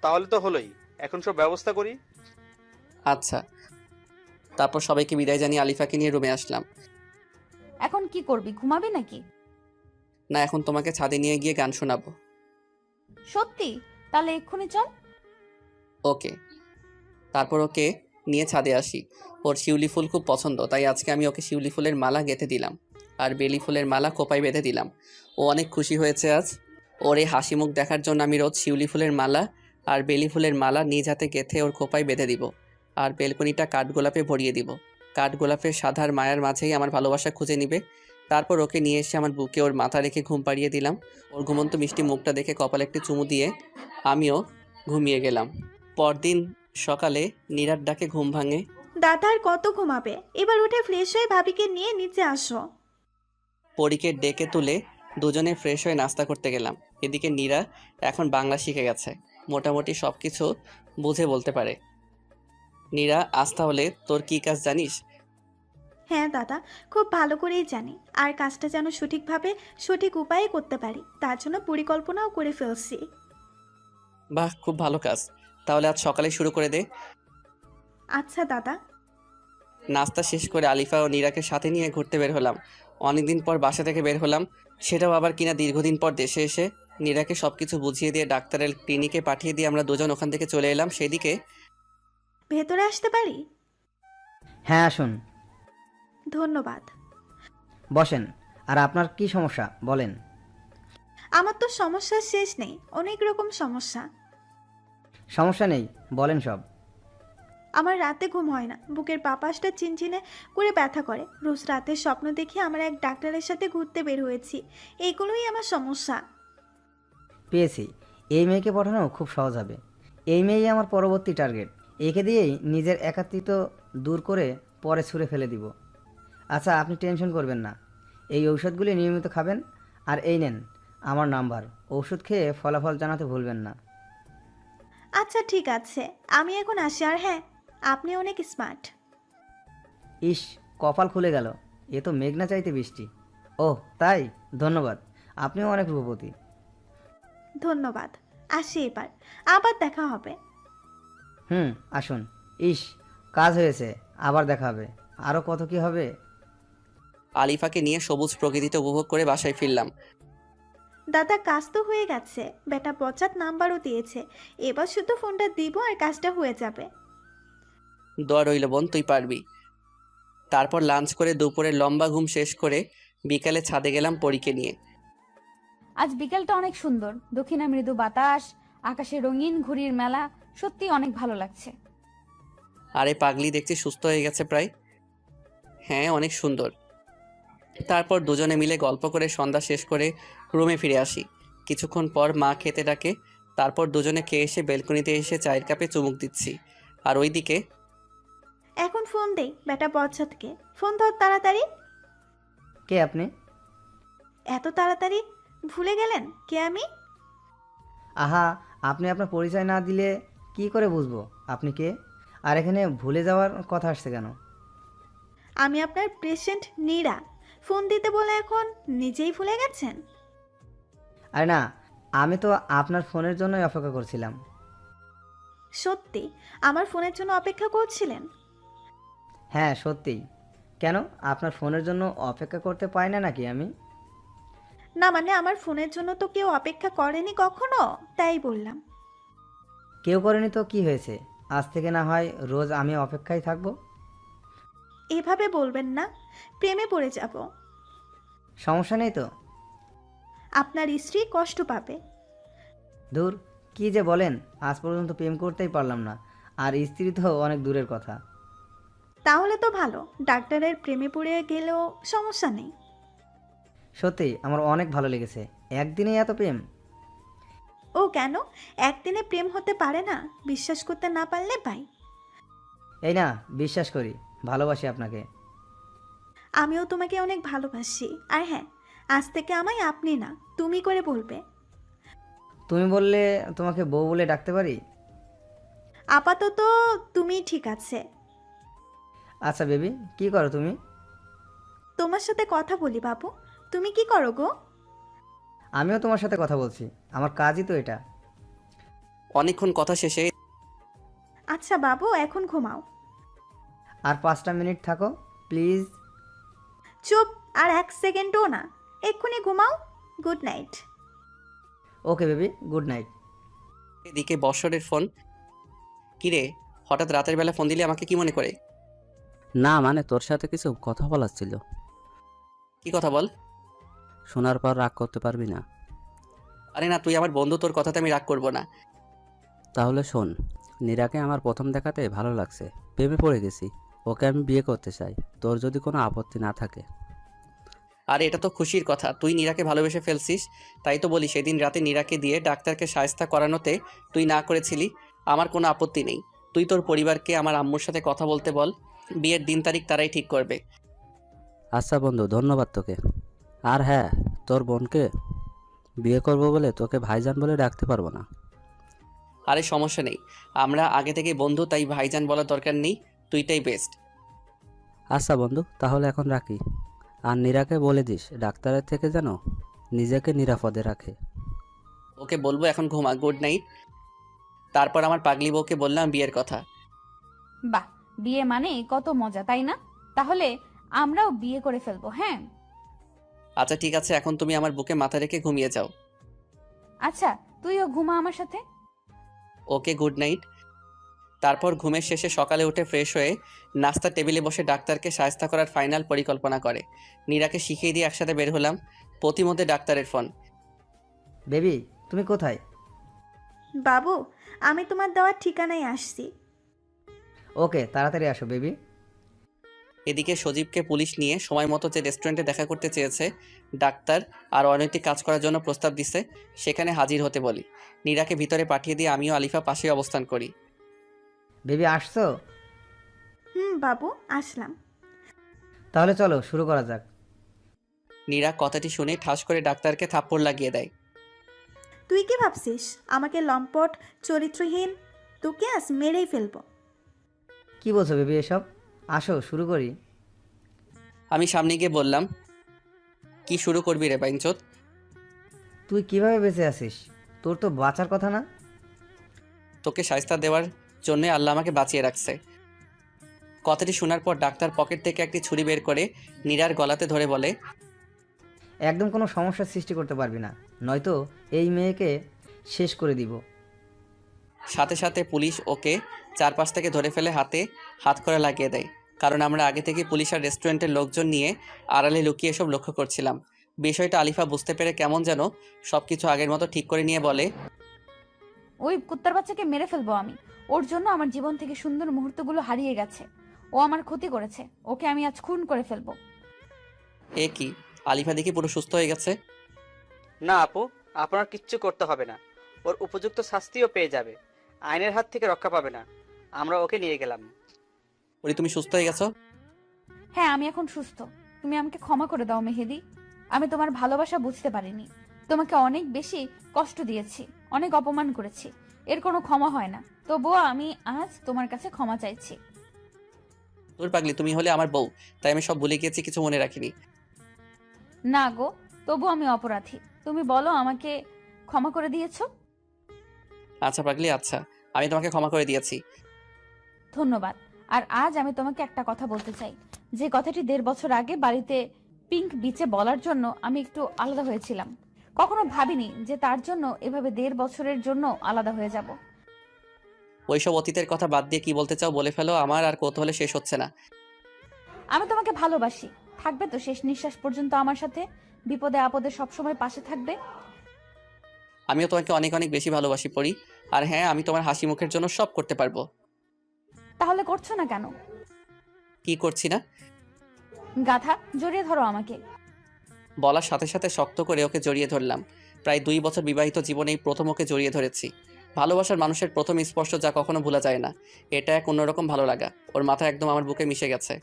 তাহলে তো হলোই, এখন সব ব্যবস্থা করি। আচ্ছা। তারপর সবাইকে বিদায় জানিয়ে আলিফাকে নিয়ে রুমে আসলাম। এখন কি করবি, ঘুমাবি নাকি? না, এখন তোমাকে ছাদে নিয়ে গিয়ে গান শোনাবো। সত্যি? তাহলে এক্ষুনি চল। ওকে। তারপর ওকে নিয়ে ছাদে আসি। ওর শিউলি ফুল খুব পছন্দ, তাই আজকে আমি ওকে শিউলি ফুলের মালা গেঁথে দিলাম, আর বেলি ফুলের মালা খোপায় বেঁধে দিলাম। ও অনেক খুশি হয়েছে আজ। ওর এই হাসি মুখ দেখার জন্য আমি রোজ শিউলি ফুলের মালা আর বেলি ফুলের মালা নিজ হাতে গেঁথে ওর খোপায় বেঁধে দিব, আর বেলকনিটা কাঠগোলাপে ভরিয়ে দিব। কাঠগোলাপের সাধার মায়ার মাঝেই আমার ভালোবাসা খুঁজে নিবে। তারপর ওকে নিয়ে এসে আমার বুকে ওর মাথা রেখে ঘুম পাড়িয়ে দিলাম। ওর ঘুমন্ত মিষ্টি মুখটা দেখে কপালে একটি চুমু দিয়ে আমিও ঘুমিয়ে গেলাম। পরদিন সকালে নীরার ডাকে ঘুম ভাঙে। দাদা আর কত ঘুমাবে, এবার উঠে ফ্রেশ হয়ে ভাবিকে নিয়ে নিচে আসো। পরীকে ডেকে তুলে দুজনে ফ্রেশ হয়ে নাস্তা করতে গেলাম। এদিকে নীরা এখন বাংলা শিখে গেছে, মোটামুটি সব কিছু বুঝে বলতে পারে। নীরা, আজ তাহলে তোর কি কাজ জানিস? হ্যাঁ দাদা, খুব ভালো করেই জানি, আর কাজটা যেন সঠিকভাবে সঠিক উপায়ে করতে পারি তার জন্য পরিকল্পনাও করে ফেলছি। বাহ, খুব ভালো কাজ। তাহলে আজ সকালে শুরু করে দে। আচ্ছা দাদা। নাস্তা শেষ করে আলিফা ও নীরাকে সাথে নিয়ে ঘুরতে বের হলাম। অনেকদিন পর বাসা থেকে বের হলাম, সেটাও আবার কিনা দীর্ঘদিন পর দেশে এসে। নীরাকে সব কিছু বুঝিয়ে দিয়ে ডাক্তারের ক্লিনিকে পাঠিয়ে দিয়ে আমরা দুজন ওখান থেকে চলে এলাম। সেদিকে ভেতরে আসতে পারি? হ্যাঁ আসুন, ধন্যবাদ। বসেন। আর আপনার কি সমস্যা বলেন। আমার তো সমস্যার শেষ নেই, অনেক রকম সমস্যা। সমস্যা নেই, বলেন সব। আমার রাতে ঘুম হয় না, বুকের বাপাসটা চিনচিনে করে ব্যথা করে, রোজ রাতে স্বপ্ন দেখে আমরা এক ডাক্তারের সাথে ঘুরতে বের হয়েছি। এইগুলোই আমার সমস্যা। পেয়েছি, এই মেয়েকে পাঠানো খুব সহজ হবে। এই মেয়েই আমার পরবর্তী টার্গেট। একে দিয়েই নিজের একাত্মিত্ব দূর করে পরে ছুঁড়ে ফেলে দিব। আচ্ছা, আপনি টেনশন করবেন না, এই ঔষধগুলি নিয়মিত খাবেন। আর এই নেন আমার নাম্বার, ওষুধ খেয়ে ফলাফল জানাতে ভুলবেন না। আচ্ছা ঠিক আছে, আমি এখন আসি। আর হ্যাঁ, আপনি অনেক স্মার্ট। ইস, কপাল খুলে গেল, এ তো মেঘনা চাইতে বৃষ্টি। ওহ তাই, ধন্যবাদ, আপনিও অনেক রূপবতী। ধন্যবাদ, আসি এবার, আবার দেখা হবে। আসুন। ইস, কাজ হয়েছে, আবার দেখা হবে, আরও কত কি হবে। আলিফাকে নিয়ে সবুজ প্রকৃতিতে উপভোগ করে বাসায় ফিরলাম। দাদা, কাজ তো হয়ে গেছে, বেটা পচাত নাম্বারও দিয়েছে, এবার শুধু ফোনটা দিব আর কাজটা হয়ে যাবে। দোয়া রইল বোন, তুই পারবি। তারপর লাঞ্চ করে দুপুরে লম্বা ঘুম শেষ করে বিকালে ছাদে গেলাম পরীকে নিয়ে। আজ বিকেলটা অনেক সুন্দর, দক্ষিণা মৃদু বাতাস, আকাশে রঙিন ঘুড়ির মেলা, সত্যি অনেক ভালো লাগছে। আরে পাগলি, দেখছি সুস্থ হয়ে গেছে প্রায়। হ্যাঁ, অনেক সুন্দর। তারপর দুজনে মিলে গল্প করে সন্ধ্যা শেষ করে রুমে ফিরে আসি। কিছুক্ষণ পর মা খেতে ডাকে, তারপর দুজনে খেয়ে এসে বেলকনিতে এসে চায়ের কাপে চুমুক দিচ্ছি। আর ওইদিকে এখন ফোন দেই বেটা পচাতকে, ফোন ধর তাড়াতাড়ি। কে আপনি? এত তাড়াতাড়ি ভুলে গেলেন কে আমি? আহা, আপনি আপনার পরিচয় না দিলে কি করে বুঝবো আপনি কে? আর এখানে ভুলে যাওয়ার কথা আসছে কেন? আমি আপনার পেশেন্ট নীরা। ফোন দিতে বলে এখন নিজেই ভুলে গেছেন? আরে না, আমি তো আপনার ফোনের জন্যই অপেক্ষা করছিলাম। সত্যি আমার ফোনের জন্য অপেক্ষা করছিলেন? হ্যাঁ সত্যিই। কেন, আপনার ফোনের জন্য অপেক্ষা করতে পাই না নাকি আমি? না মানে আমার ফোনের জন্য তো কেউ অপেক্ষা করেনি কখনো, তাই বললাম। কেউ করেনি তো কি হয়েছে, আজ থেকে না হয় রোজ আমি অপেক্ষায় থাকবো। এভাবে বলবেন না, প্রেমে পড়ে যাব। সমস্যা নেই তো? আপনার স্ত্রী কষ্ট পাবে। দূর, কি যে বলেন, আজ পর্যন্ত প্রেম করতেই পারলাম না, আর স্ত্রী তো অনেক দূরের কথা। তাহলে তো ভালো, ডাক্তারের প্রেমে পড়ে গেলেও সমস্যা নেই। সত্যিই আমার অনেক ভালো লেগেছে, একদিনেই এত প্রেম। ও কেন, একদিনে প্রেম হতে পারে না? বিশ্বাস করতে না পারলে ভাই। এই না, বিশ্বাস করি, ভালোবাসি আপনাকে। আমিও তোমাকে অনেক ভালোবাসি। আর হ্যাঁ, আজ থেকে আমায় আপনি না তুমি করে বলবে। তুমি বললে তোমাকে বউ বলে ডাকতে পারি? আপাতত তুমি ঠিক আছে। আচ্ছা বেবি, কি করো তুমি? তোমার সাথে কথা বলি বাবু। তুমি কি করো গো? আমিও তোমার সাথে কথা বলছি, আমার কাজই তো এটা। অনেকক্ষণ কথা শেষে আচ্ছা বাবু, এখন ঘুমাও। আর 5টা মিনিট থাকো প্লিজ। চুপ, আর 1 সেকেন্ডও না, এক্ষুনি ঘুমাও। Good night. Okay baby, good night. এদিকে বর্ষরের ফোন। কিরে, হঠাৎ রাতের বেলা ফোন দিলে আমাকে কি মনে করে? না মানে তোর সাথে কিছু কথা বলার ছিল। কি কথা বল? শোনার পর রাগ করতে পারবি না। আরে না, তুই আমার বন্ধু, তোর কথাতে আমি রাগ করব না। তাহলে শোন, নীরাকে আমার প্রথম দেখাতে ভালো লাগছে, প্রেমে পড়ে গেছি, ওকে আমি বিয়ে করতে চাই, তোর যদি কোনো আপত্তি না থাকে। আরে এটা তো খুশির কথা, তুই নীরাকে ভালোবেসে ফেলছিস। তাই তো বলি, সেদিন রাতে নীরাকে দিয়ে ডাক্তারকে শায়েস্তা করানোতে তুই না করেছিলি। আমার কোনো আপত্তি নেই। তুই তোর পরিবারকে আমার আম্মুর সাথে কথা বলতে বল, বিয়ের দিন তারিখ তারাই ঠিক করবে। আচ্ছা বন্ধু, ধন্যবাদ তোকে। আর হ্যাঁ, তোর বোনকে বিয়ে করবো বলে তোকে ভাইজান বলে ডাকতে পারবো না। আরে সমস্যা নেই, আমরা আগে থেকে বন্ধু, তাই ভাইজান বলার দরকার নেই, তুইটাই বেস্ট। আচ্ছা বন্ধু, তাহলে এখন রাখি। আর নীরাকে বলে দিস ডাক্তারের থেকে যেন নিজেকে নিরাপদে রাখে। ওকে বলবো, এখন ঘুমা, গুড নাইট। তারপর আমার পাগলি বউকে বললাম বিয়ের কথা। বাহ, বিয়ে মানে কত মজা, তাই না? তাহলে আমরাও বিয়ে করে ফেলবো। হ্যাঁ আচ্ছা ঠিক আছে, এখন তুমি আমার বুকে মাথা রেখে ঘুমিয়ে যাও। আচ্ছা, তুইও ঘুমা আমার সাথে। ওকে, গুড নাইট। তারপর ঘুমের শেষে সকালে উঠে ফ্রেশ হয়ে নাস্তার টেবিলে বসে ডাক্তারকে সাহায্য করার ফাইনাল পরিকল্পনা করে। নীরাকে শিখিয়ে দিয়ে একসাথে বের হলাম। প্রতিমধ্যে ডাক্তারের ফোন। বেবি, তুমি কোথায়? বাবু, আমি তোমার দেওয়ার ঠিকানায় আসছি। ওকে, তাড়াতাড়ি আসো বেবি। এদিকে সজীবকে পুলিশ নিয়ে সময় মতো যে রেস্টুরেন্টে দেখা করতে চেয়েছে ডাক্তার আর অনৈতিক কাজ করার জন্য প্রস্তাব দিছে, সেখানে হাজির হতে বলি। নীরাকে ভিতরে পাঠিয়ে দিয়ে আমিও আলিফা পাশে অবস্থান করি। বেবি আসছো? বাবু, আসলাম। তাহলে চলো শুরু করা যাক। নীরা কথাটি শুনে ঠাস করে ডাক্তারকে থাপ্পড় লাগিয়ে দেয়। তুই কি ভাবছিস আমাকে লম্পট চরিত্রহীন? তোকে আজ মেরেই ফেলবো। কি বলছো বেবি এসব? আসো শুরু করি। আমি সামনে গিয়ে বললাম, কি শুরু করবি রে বাইনচোদ? তুই কিভাবে বেঁচে আছিস? তোর তো বাঁচার কথা না। তোকে শায়েস্তা দেওয়ার জন্য আল্লাহ আমাকে বাঁচিয়ে রাখছে। কথাটি শোনার পর ডাক্তার পকেট থেকে একটি ছুরি বের করে নীরার গলাতে ধরে বলে, একদম কোনো সমস্যার সৃষ্টি করতে পারবি না, নয়তো এই মেয়েকে শেষ করে দিব। সাথে সাথে পুলিশ ওকে চারপাশ থেকে ধরে ফেলে হাতে হাত করে লাগিয়ে দেয়। কারণ আমরা আগে থেকে পুলিশ আর রেস্টুরেন্টের লোকজন নিয়ে আড়ালে লুকিয়ে এসব লক্ষ্য করছিলাম। বিষয়টা আলিফা বুঝতে পেরে কেমন যেন সব কিছু আগের মতো ঠিক করে নিয়ে বলে, ওই কুত্তার বাচ্চাকে মেরে ফেলবো আমি। ওর জন্য আমার জীবন থেকে সুন্দর মুহূর্তগুলো হারিয়ে গেছে। ও আমার ক্ষতি করেছে। ওকে আমি আজ খুন করে ফেলবো। এ কি, আলিফা দেখি পুরো সুস্থ হয়ে গেছে। না আপু, আপনার কিচ্ছু করতে হবে না। ওর উপযুক্ত শাস্তিও পেয়ে যাবে, আইনের হাত থেকে রক্ষা পাবে না। আমরা ওকে নিয়ে গেলাম। বলি, তুমি সুস্থ হয়ে গেছো? হ্যাঁ, আমি এখন সুস্থ। তুমি আমাকে ক্ষমা করে দাও মেহেদি। আমি তোমার ভালোবাসা বুঝতে পারিনি। তোমাকে অনেক বেশি কষ্ট দিয়েছি, অনেক অপমান করেছি। এর কোনো ক্ষমা হয় না। তবুও আমি আজ তোমার কাছে ক্ষমা চাইছি। তোর পাগলি, তুমি হলে আমার বউ, তাই আমি সব ভুলে গিয়েছি, কিছু মনে রাখিনি। না গো, তবু আমি অপরাধী। তুমি বলো আমাকে ক্ষমা করে দিয়েছো। আচ্ছা পাগলি, আচ্ছা, আমি তোমাকে ক্ষমা করে দিয়েছি। ধন্যবাদ। আর আজ আমি তোমাকে একটা কথা বলতে চাই, যে কথাটি 1.5 বছর আগে বাড়িতে পিঙ্ক বিচে বলার জন্য আমি একটু আলাদা হয়েছিলাম। কখনো ভাবিনি যে তার জন্য এভাবে 1.5 বছরের জন্য আলাদা হয়ে যাব। ওইসব অতীতের কথা বাদ দিয়ে কি বলতে চাও বলে ফেলো, আমার আর কৌতূহলে শেষ হচ্ছে না। আমি তোমাকে ভালোবাসি। থাকবে তো শেষ নিঃশ্বাস পর্যন্ত আমার সাথে? বিপদে আপদে সবসময় পাশে থাকবে? আমিও তোমাকে অনেক অনেক বেশি ভালোবাসি পড়ি। আর হ্যাঁ, আমি তোমার হাসি মুখের জন্য সব করতে পারবো। তাহলে করছো না কেন? কি করছি না? গাধা, জড়িয়ে ধরো আমাকে। বলার সাথে সাথে শক্ত করে ওকে জড়িয়ে ধরলাম। প্রায় 2 বছর বিবাহিত জীবনেই প্রথম ওকে জড়িয়ে ধরেছি। ভালোবাসার মানুষের প্রথম স্পর্শ যা কখনো ভোলা যায় না। এটা এক অন্যরকম ভালো লাগা। ওর মাথা একদম আমার বুকে মিশে গেছে।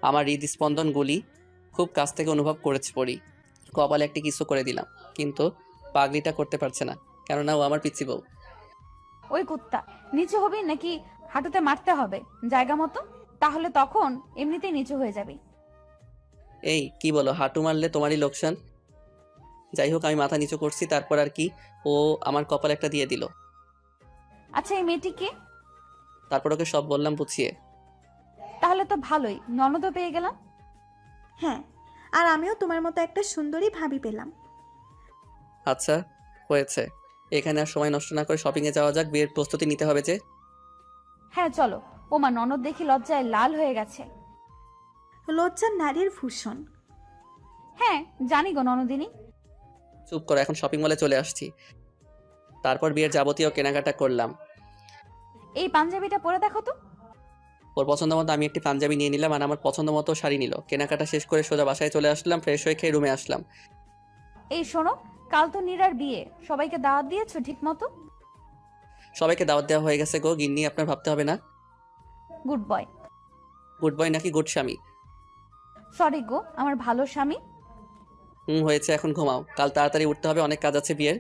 আমার হৃদস্পন্দনগুলি খুব কাছ থেকে অনুভব করেছি পড়ি। কপালে একটি কিছু করে দিলাম, কিন্তু পাগলিটা করতে পারছে না, কেননা ও আমার পিচ্ছি বউ। ওই কুত্তা, নিচু হবি নাকি হাঁটুতে মারতে হবে জায়গা মতো? তাহলে তখন এমনিতেই নিচু হয়ে যাবি। এই কি বলো, হাঁটু মারলে তোমারই লোকসান। যাই হোক, আমি মাথা নিচু করছি, তারপর আর কি, ও আমার কপালে একটা দিয়ে দিল। আচ্ছা, এই মেয়েটি কে? তারপর ওকে সব বললাম বুঝিয়ে। তাহলে তো ভালোই, ননদও পেয়ে গেলাম। হ্যাঁ, আর আমিও তোমার মতো একটা সুন্দরী ভাবি পেলাম। আচ্ছা হয়েছে, এখানে আর সময় নষ্ট না করে শপিংয়ে যাওয়া যাক, বিয়ের প্রস্তুতি নিতে হবে যে। হ্যাঁ চলো। ওমা, ননদ দেখি লজ্জায় লাল হয়ে গেছে। লজ্জা নারীর ভূষণ। হ্যাঁ জানি গো ননদিনী। চুপ করো, এখন শপিং মলে চলে আসছি। তারপর বিয়ের যাবতীয় কেনাকাটা করলাম। এই পাঞ্জাবিটা পরে দেখো তো। ওর পছন্দ মতো আমি একটি পাঞ্জাবি নিয়ে নিলাম, আর আমার পছন্দ মতো শাড়ি নিল। কেনাকাটা শেষ করে সোজা বাসায় চলে আসলাম, ফ্রেশ হয়ে খেয়ে রুমে আসলাম। এই শোনো, কাল তো নীরার বিয়ে, সবাইকে দাওয়াত দিয়েছো ঠিক মতো? সবাইকে দাওয়াত দেওয়া হয়ে গেছে গো গিন্নি, আপনার ভাবতে হবে না। Good boy. গুড বয় নাকি গুড স্বামী? সরি গো, আমার ভালো স্বামী। হয়েছে, এখন ঘুমাও, কাল তাড়াতাড়ি উঠতে হবে, অনেক কাজ আছে বিয়ের।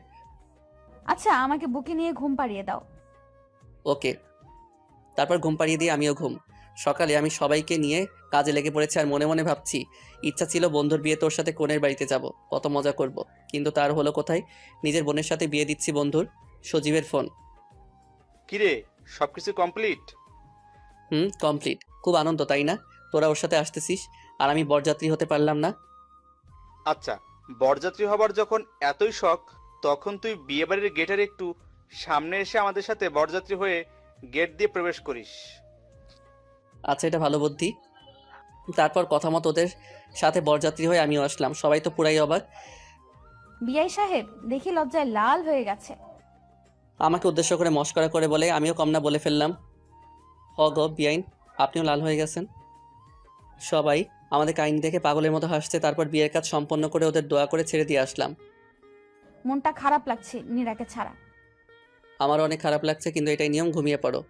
আচ্ছা, আমাকে বুকে নিয়ে ঘুম পাড়িয়ে দাও। ওকে। তারপর ঘুম পাড়িয়ে দিয়ে আমিও ঘুম। সকালে আমি সবাইকে নিয়ে কাজে লেগে পড়েছি, আর মনে মনে ভাবছি, ইচ্ছা ছিল বন্ধুর বিয়ে তোর সাথে কোণের বাড়িতে যাব, কত মজা করব, কিন্তু তার হলো কোথায়। নিজের বোনের সাথে বিয়ে দিচ্ছি বন্ধুর। সজীবের ফোন। কিরে, সবকিছু কমপ্লিট? কমপ্লিট। খুব আনন্দ তাই না? তোরা ওর সাথে আসতেছিস আর আমি বরযাত্রী হতে পারলাম না। আচ্ছা, বরযাত্রী হবার যখন এতই শখ, তখন তুই বিয়েবাড়ির গেটের একটু সামনে এসে আমাদের সাথে বরযাত্রী হয়ে গেট দিয়ে প্রবেশ করিস। আচ্ছা, এটা ভালো বুদ্ধি। তারপর কথা মতো ওদের সাথে বরযাত্রী হয়ে আমিও আসলাম। সবাই তো পুরাই অবাক। বিআই সাহেব দেখি লজ্জায় লাল হয়ে গেছে। আমাকে উদ্দেশ্য করে মস্করা করে বলে আমিও কম না বলে ফেললাম, হ গো বিআইন, আপনিও লাল হয়ে গেছেন। সবাই আমাদের কাহিনী দেখে পাগলের মতো হাসছে। তারপর বিয়ের কাজ সম্পন্ন করে ওদের দোয়া করে ছেড়ে দিয়ে আসলাম। মনটা খারাপ লাগছে নীরাকে ছাড়া। আমারও অনেক খারাপ লাগছে, কিন্তু এটাই নিয়ম, ঘুমিয়ে পড়ো।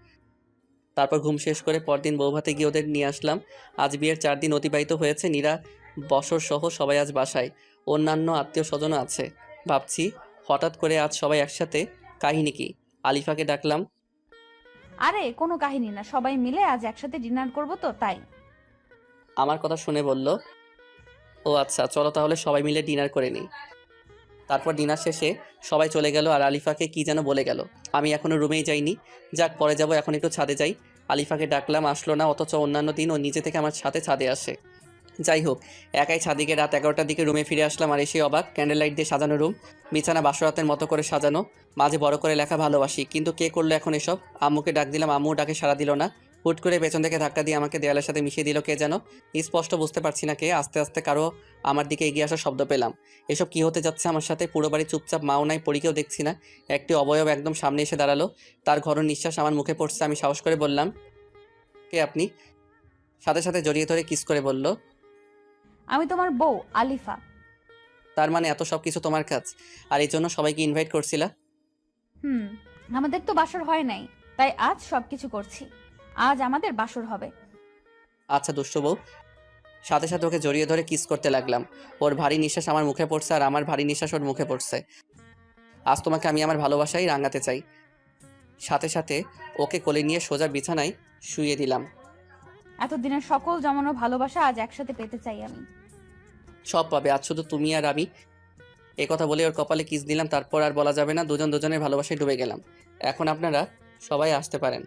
তারপর ঘুম শেষ করে পরদিন বৌভাতে গিয়ে ওদের নিয়ে আসলাম। আজ বিয়ের 4 দিন অতিবাহিত হয়েছে। নীরা, বসর সহ সবাই আজ বাসায়। অন্যান্য আত্মীয় স্বজনও আছে। ভাবছি হঠাৎ করে আজ সবাই একসাথে, কাহিনী কি? আলিফাকে ডাকলাম। আরে কোনো কাহিনী না, সবাই মিলে আজ একসাথে ডিনার করব তো তাই। আমার কথা শুনে বলল, ও আচ্ছা, চলো তাহলে সবাই মিলে ডিনার করে নিই। তারপর ডিনার শেষে সবাই চলে গেল আর আলিফাকে কি যেন বলে গেল। আমি এখনো রুমেই যাইনি। যাক, পরে যাব, এখন একটু ছাদে যাই। আলিফাকে ডাকলাম, আসলো না, অথচ অন্যান্য দিন ও নিজে থেকে আমার সাথে ছাদে আসে। যাই হোক, একাই ছাদে গিয়ে রাত 11টার দিকে রুমে ফিরে আসলাম আর এসে অবাক। ক্যান্ডেল লাইট দিয়ে সাজানো রুম, বিছানা বাসরাতের মতো করে সাজানো, মাঝে বড় করে লেখা ভালোবাসি। কিন্তু কে করলো এখন এসব? আম্মুকে ডাক দিলাম, আম্মু ডাকে সাড়া দিল না। হুট করে পেছন থেকে ধাক্কা দিয়ে আমাকে দেয়ালের সাথে মিশিয়ে দিল কে যেন, স্পষ্ট বুঝতে পারছি না কে। আস্তে আস্তে কারো আমার দিকে এগিয়ে আসার শব্দ পেলাম। এসব কি হতে যাচ্ছে আমার সাথে? পুরো বাড়ি চুপচাপ, মাও নাই, পরীকেও দেখছি না। একটি অবয়ব একদম সামনে এসে দাঁড়ালো। তার ঘরের নিঃশ্বাস আমার মুখে পড়ছে। আমি সাহস করে বললাম, কে আপনি? সাথে সাথে জড়িয়ে ধরে কিস করে বলল, আমি তোমার বউ আলিফা। তার মানে এত সব কিছু তোমার কাজ, আর এই জন্য সবাইকে ইনভাইট করছিলা? আমাদের তো বাসর হয় নাই, তাই আজ সবকিছু করছি। আজ আমাদের বাসর হবে। আচ্ছা দুষ্টু বউ। সাথে সাথে ওকে জড়িয়ে ধরে কিস করতে লাগলাম। ওর ভারী নিঃশ্বাস আমার মুখে পড়ছে আর আমার ভারী নিঃশ্বাস ওর মুখে পড়ছে। আজ তোমাকে আমি আমার ভালোবাসাই রাঙাতে চাই। সাথে সাথে ওকে কোলে নিয়ে সোজা বিছানায় শুইয়ে দিলাম। এতদিনের সকল জমানো ভালোবাসা আজ একসাথে পেতে চাই আমি। সব পাবে, আজ শুধু তুমি আর আমি। এ কথা বলে ওর কপালে কিস দিলাম। তারপর আর বলা যাবে না, দুজন দুজনের ভালোবাসায় ডুবে গেলাম। এখন আপনারা সবাই আসতে পারেন।